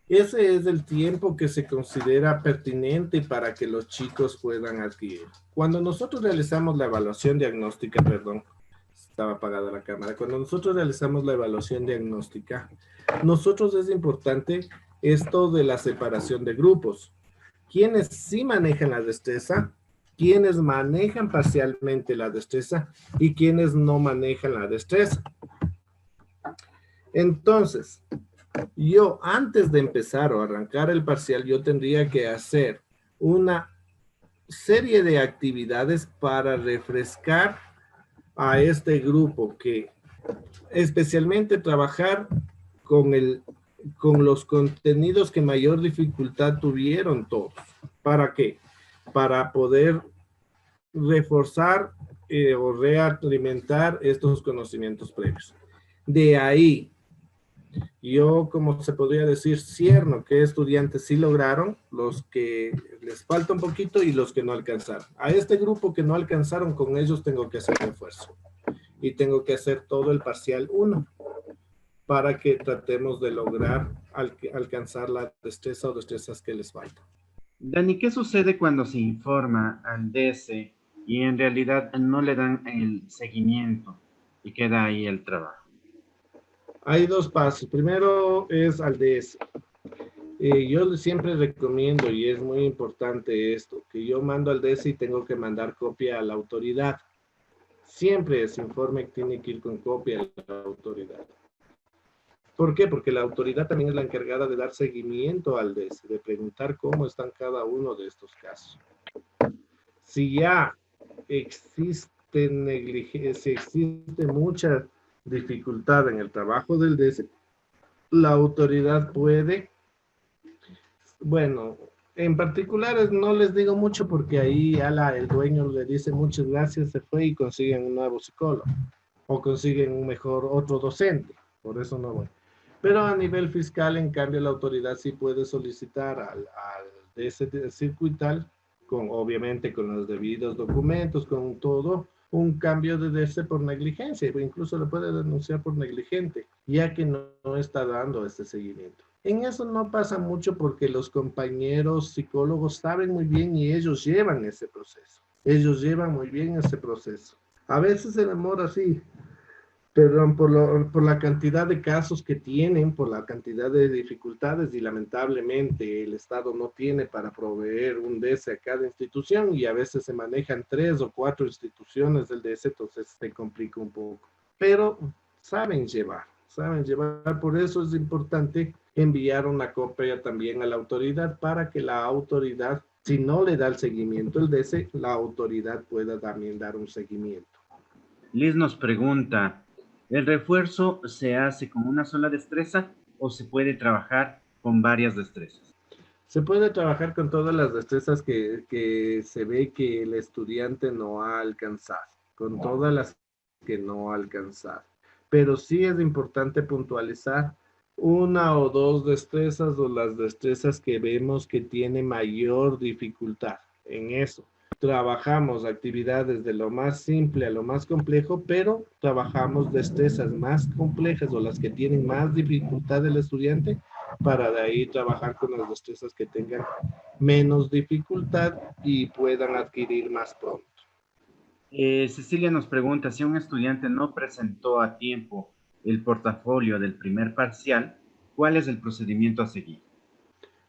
Ese es el tiempo que se considera pertinente para que los chicos puedan adquirir. Cuando nosotros realizamos la evaluación diagnóstica, perdón, estaba apagada la cámara. Cuando nosotros realizamos la evaluación diagnóstica, nosotros es importante esto de la separación de grupos. Quienes sí manejan la destreza, quienes manejan parcialmente la destreza y quienes no manejan la destreza. Entonces, yo antes de empezar o arrancar el parcial, yo tendría que hacer una serie de actividades para refrescar a este grupo, que especialmente trabajar con los contenidos que mayor dificultad tuvieron todos. ¿Para qué? Para poder reforzar o realimentar estos conocimientos previos. De ahí, yo, como se podría decir, cierno qué estudiantes sí lograron, los que les falta un poquito y los que no alcanzaron. A este grupo que no alcanzaron, con ellos tengo que hacer refuerzo. Y tengo que hacer todo el parcial 1 para que tratemos de lograr alcanzar la destreza o destrezas que les faltan. Dani, ¿qué sucede cuando se informa al DS y en realidad no le dan el seguimiento y queda ahí el trabajo? Hay 2 pasos. Primero es al DS. Yo siempre recomiendo, y es muy importante esto, que yo mando al DS y tengo que mandar copia a la autoridad. Siempre ese informe tiene que ir con copia a la autoridad. ¿Por qué? Porque la autoridad también es la encargada de dar seguimiento al DS, de preguntar cómo están cada uno de estos casos. Si ya existe negligencia, si existe mucha dificultad en el trabajo del DS, la autoridad puede, bueno, en particulares no les digo mucho porque ahí el dueño le dice muchas gracias, se fue y consiguen un nuevo psicólogo o consiguen un mejor otro docente, por eso no voy. Pero a nivel fiscal, en cambio, la autoridad sí puede solicitar al DS circuital, obviamente con los debidos documentos, con todo, un cambio de DS por negligencia, o incluso le puede denunciar por negligente, ya que no está dando este seguimiento. En eso no pasa mucho porque los compañeros psicólogos saben muy bien y ellos llevan ese proceso. Ellos llevan muy bien ese proceso. A veces se demora así, perdón, por la cantidad de casos que tienen, por la cantidad de dificultades y lamentablemente el Estado no tiene para proveer un DS a cada institución y a veces se manejan 3 o 4 instituciones del DS, entonces se complica un poco. Pero saben llevar, por eso es importante enviar una copia también a la autoridad para que la autoridad, si no le da el seguimiento el DS, la autoridad pueda también dar un seguimiento. Liz nos pregunta, ¿el refuerzo se hace con una sola destreza o se puede trabajar con varias destrezas? Se puede trabajar con todas las destrezas que se ve que el estudiante no ha alcanzado, con todas las que no ha alcanzado. Pero sí es importante puntualizar 1 o 2 destrezas o las destrezas que vemos que tiene mayor dificultad en eso. Trabajamos actividades de lo más simple a lo más complejo, pero trabajamos destrezas más complejas o las que tienen más dificultad del estudiante para de ahí trabajar con las destrezas que tengan menos dificultad y puedan adquirir más pronto. Cecilia nos pregunta, si un estudiante no presentó a tiempo el portafolio del primer parcial, ¿Cuál es el procedimiento a seguir?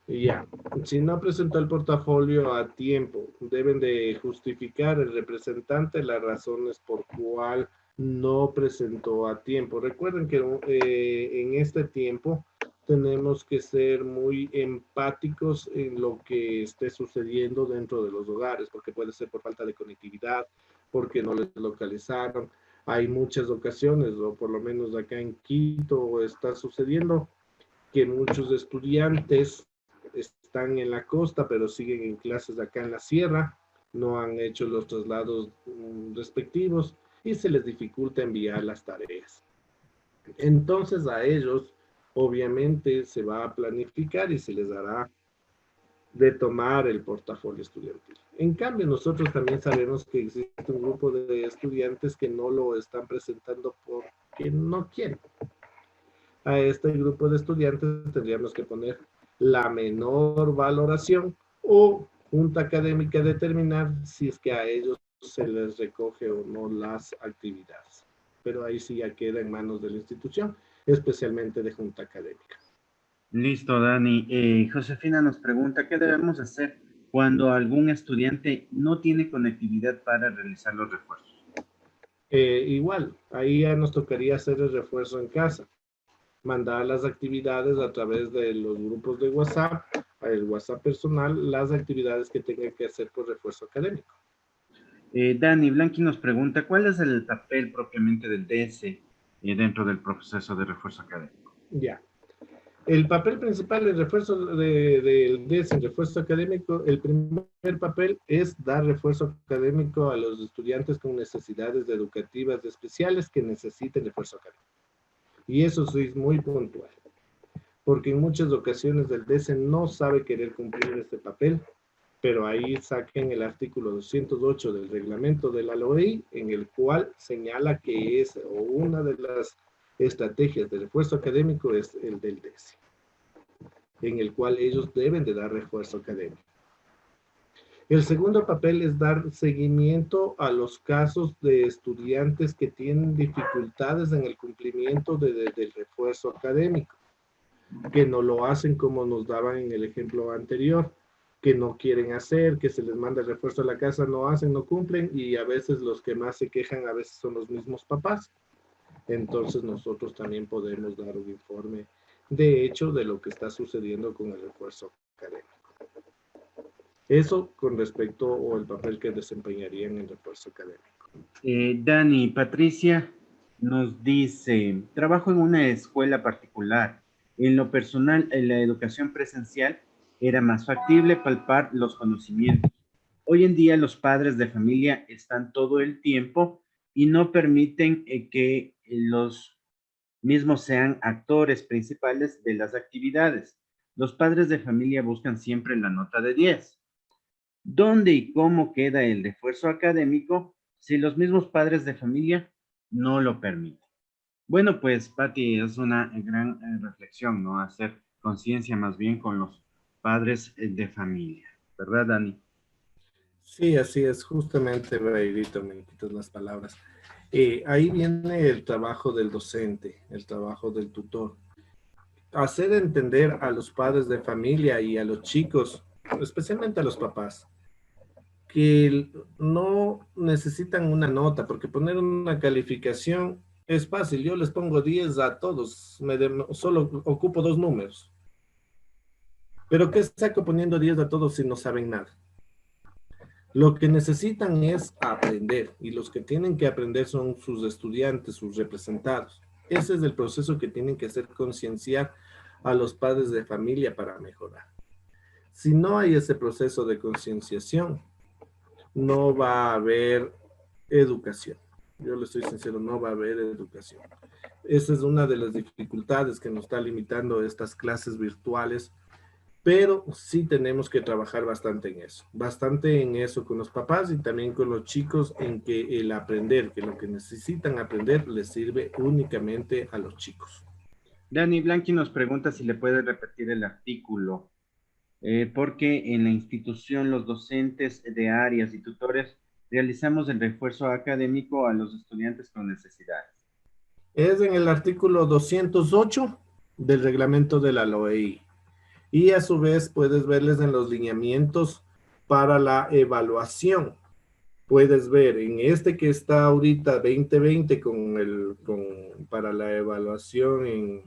Ya, si no presentó el portafolio a tiempo, deben de justificar el representante las razones por cual no presentó a tiempo. Recuerden que en este tiempo tenemos que ser muy empáticos en lo que esté sucediendo dentro de los hogares, porque puede ser por falta de conectividad, porque no les localizaron. Hay muchas ocasiones, o por lo menos acá en Quito está sucediendo, que muchos estudiantes están en la costa, pero siguen en clases acá en la sierra, no han hecho los traslados respectivos y se les dificulta enviar las tareas. Entonces a ellos obviamente se va a planificar y se les dará de tomar el portafolio estudiantil. En cambio, nosotros también sabemos que existe un grupo de estudiantes que no lo están presentando porque no quieren. A este grupo de estudiantes tendríamos que poner la menor valoración o junta académica determinar si es que a ellos se les recoge o no las actividades. Pero ahí sí ya queda en manos de la institución, especialmente de junta académica. Listo, Dani. Josefina nos pregunta, ¿qué debemos hacer cuando algún estudiante no tiene conectividad para realizar los refuerzos? Igual, ahí ya nos tocaría hacer el refuerzo en casa, mandar las actividades a través de los grupos de WhatsApp, el WhatsApp personal, las actividades que tengan que hacer por refuerzo académico. Dani Blanqui nos pregunta, ¿cuál es el papel propiamente del DS dentro del proceso de refuerzo académico? Ya. El papel principal del refuerzo del refuerzo académico, el primer papel es dar refuerzo académico a los estudiantes con necesidades educativas especiales que necesiten refuerzo académico. Y eso sí es muy puntual, porque en muchas ocasiones el DESE no sabe querer cumplir este papel, pero ahí saquen el artículo 208 del reglamento de la LOEI, en el cual señala que es o una de las estrategias de refuerzo académico es el del DESE, en el cual ellos deben de dar refuerzo académico. El segundo papel es dar seguimiento a los casos de estudiantes que tienen dificultades en el cumplimiento del refuerzo académico, que no lo hacen como nos daban en el ejemplo anterior, que no quieren hacer, que se les manda el refuerzo a la casa, no hacen, no cumplen, y a veces los que más se quejan a veces son los mismos papás. Entonces nosotros también podemos dar un informe de hecho de lo que está sucediendo con el refuerzo académico. Eso con respecto o el papel que desempeñaría en el refuerzo académico. Dani, Patricia nos dice, trabajo en una escuela particular. En lo personal, en la educación presencial era más factible palpar los conocimientos. Hoy en día los padres de familia están todo el tiempo y no permiten que los mismos sean actores principales de las actividades. Los padres de familia buscan siempre la nota de 10. ¿Dónde y cómo queda el refuerzo académico si los mismos padres de familia no lo permiten? Bueno, pues, Patti, es una gran reflexión, ¿no? Hacer conciencia más bien con los padres de familia, ¿verdad, Dani? Sí, así es, justamente, Braidito, me quitas las palabras. Ahí viene el trabajo del docente, el trabajo del tutor. Hacer entender a los padres de familia y a los chicos, especialmente a los papás, que no necesitan una nota, porque poner una calificación es fácil. Yo les pongo 10 a todos, solo ocupo dos números. Pero ¿qué saco poniendo 10 a todos si no saben nada? Lo que necesitan es aprender y los que tienen que aprender son sus estudiantes, sus representados. Ese es el proceso que tienen que hacer concienciar a los padres de familia para mejorar. Si no hay ese proceso de concienciación, no va a haber educación. Yo le estoy sincero, no va a haber educación. Esa es una de las dificultades que nos está limitando estas clases virtuales, pero sí tenemos que trabajar bastante en eso con los papás y también con los chicos, en que el aprender, que lo que necesitan aprender les sirve únicamente a los chicos. Dani Blanqui nos pregunta si le puede repetir el artículo, porque en la institución los docentes de áreas y tutores realizamos el refuerzo académico a los estudiantes con necesidades. Es en el artículo 208. del reglamento de la LOEI. Y a su vez puedes verles en los lineamientos para la evaluación. Puedes ver en este que está ahorita 2020 para la evaluación en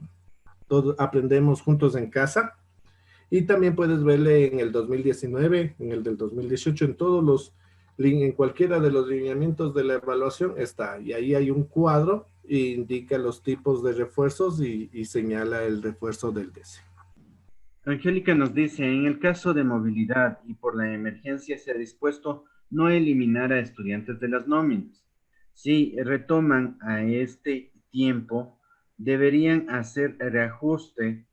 todo, aprendemos juntos en casa. Y también puedes verle en el 2019, en el del 2018, en cualquiera de los lineamientos de la evaluación está. Y ahí hay un cuadro e indica los tipos de refuerzos y señala el refuerzo del DC. Angélica nos dice, en el caso de movilidad y por la emergencia se ha dispuesto no eliminar a estudiantes de las nóminas. Si retoman a este tiempo, deberían hacer reajuste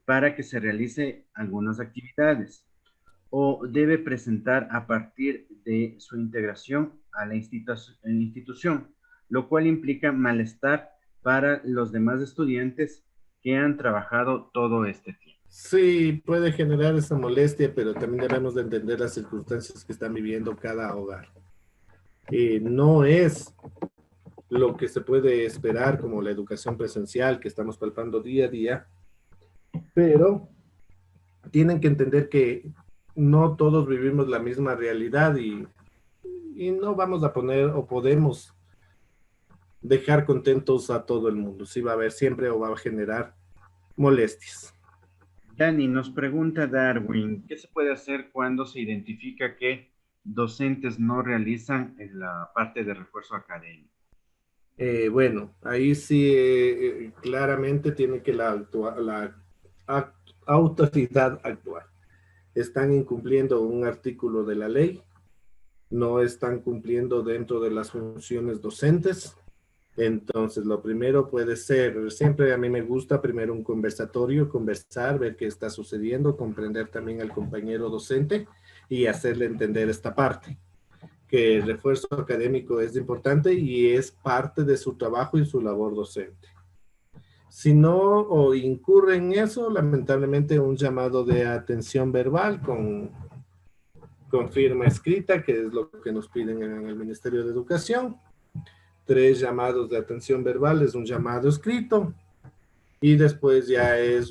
para que se realice algunas actividades o debe presentar a partir de su integración a la institución, lo cual implica malestar para los demás estudiantes que han trabajado todo este tiempo. Sí, puede generar esa molestia, pero también debemos de entender las circunstancias que están viviendo cada hogar. No es lo que se puede esperar como la educación presencial que estamos palpando día a día, pero tienen que entender que no todos vivimos la misma realidad y no vamos a poner o podemos dejar contentos a todo el mundo. Sí va a haber siempre o va a generar molestias. Dani, nos pregunta Darwin, ¿qué se puede hacer cuando se identifica que docentes no realizan en la parte de refuerzo académico? Bueno, ahí sí claramente tiene que autoridad actuar. Están incumpliendo un artículo de la ley, no están cumpliendo dentro de las funciones docentes. Entonces, lo primero puede ser, siempre a mí me gusta primero un conversatorio, conversar, ver qué está sucediendo, comprender también al compañero docente y hacerle entender esta parte, que el refuerzo académico es importante y es parte de su trabajo y su labor docente. Si no o incurre en eso, lamentablemente un llamado de atención verbal con firma escrita, que es lo que nos piden en el Ministerio de Educación. 3 llamados de atención verbal, es un llamado escrito. Y después ya es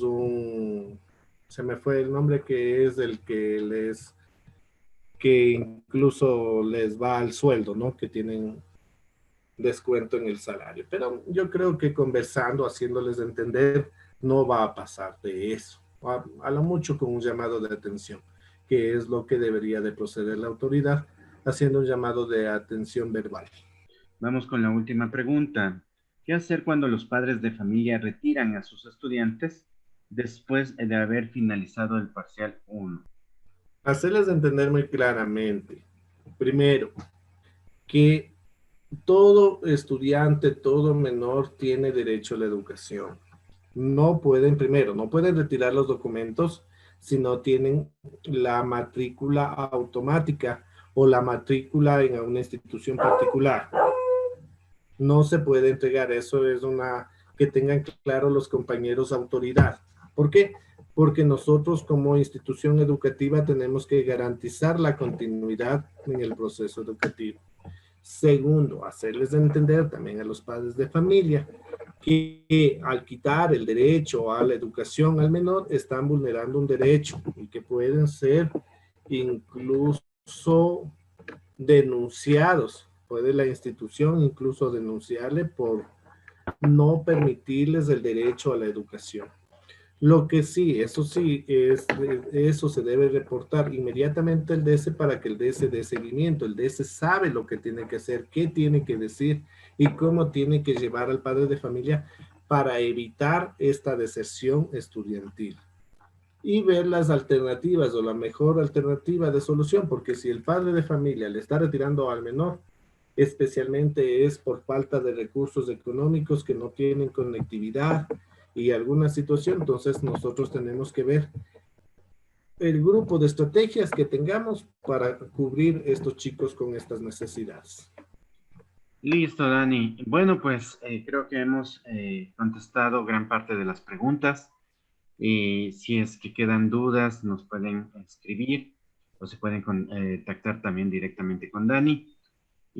se me fue el nombre, que es el que incluso les va al sueldo, ¿no? Que tienen descuento en el salario. Pero yo creo que conversando, haciéndoles entender, no va a pasar de eso. A lo mucho con un llamado de atención, que es lo que debería de proceder la autoridad, haciendo un llamado de atención verbal. Vamos con la última pregunta. ¿Qué hacer cuando los padres de familia retiran a sus estudiantes después de haber finalizado el parcial 1? Hacerles entender muy claramente, primero, que todo estudiante, todo menor tiene derecho a la educación. No pueden, primero, no pueden retirar los documentos si no tienen la matrícula automática o la matrícula en una institución particular. No se puede entregar, eso es que tengan claro los compañeros autoridad. ¿Por qué? Porque nosotros como institución educativa tenemos que garantizar la continuidad en el proceso educativo. Segundo, hacerles entender también a los padres de familia que al quitar el derecho a la educación al menor están vulnerando un derecho y que pueden ser incluso denunciados. Puede la institución incluso denunciarle por no permitirles el derecho a la educación. Lo que sí, eso se debe reportar inmediatamente al DS para que el DS dé seguimiento. El DS sabe lo que tiene que hacer, qué tiene que decir y cómo tiene que llevar al padre de familia para evitar esta deserción estudiantil. Y ver las alternativas o la mejor alternativa de solución, porque si el padre de familia le está retirando al menor, especialmente es por falta de recursos económicos que no tienen conectividad y alguna situación, entonces nosotros tenemos que ver el grupo de estrategias que tengamos para cubrir estos chicos con estas necesidades. Listo, Dani. Bueno, pues creo que hemos contestado gran parte de las preguntas. Si es que quedan dudas, nos pueden escribir o se pueden contactar también directamente con Dani.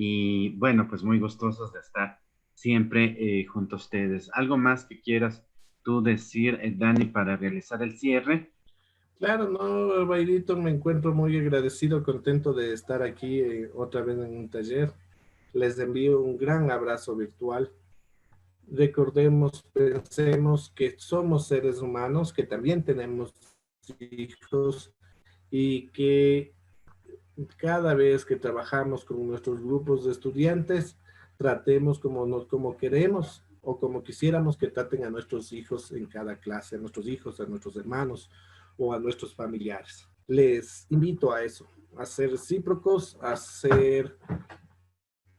Y bueno, pues muy gustosos de estar siempre junto a ustedes. ¿Algo más que quieras tú decir, Dani, para realizar el cierre? Claro, no, Bayrito, me encuentro muy agradecido, contento de estar aquí otra vez en un taller. Les envío un gran abrazo virtual. Recordemos, pensemos que somos seres humanos, que también tenemos hijos y que cada vez que trabajamos con nuestros grupos de estudiantes, tratemos como queremos o como quisiéramos que traten a nuestros hijos en cada clase, a nuestros hijos, a nuestros hermanos o a nuestros familiares. Les invito a eso, a ser recíprocos, a ser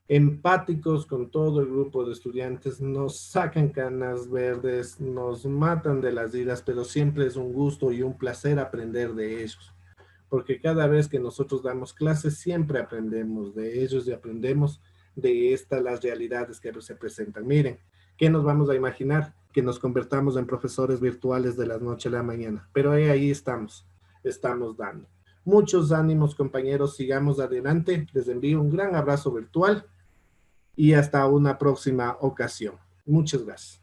empáticos con todo el grupo de estudiantes. Nos sacan canas verdes, nos matan de las iras, pero siempre es un gusto y un placer aprender de ellos, porque cada vez que nosotros damos clases siempre aprendemos de ellos y aprendemos de estas las realidades que se presentan. Miren, ¿qué nos vamos a imaginar? Que nos convertamos en profesores virtuales de la noche a la mañana, pero ahí estamos dando. Muchos ánimos, compañeros, sigamos adelante. Les envío un gran abrazo virtual y hasta una próxima ocasión. Muchas gracias.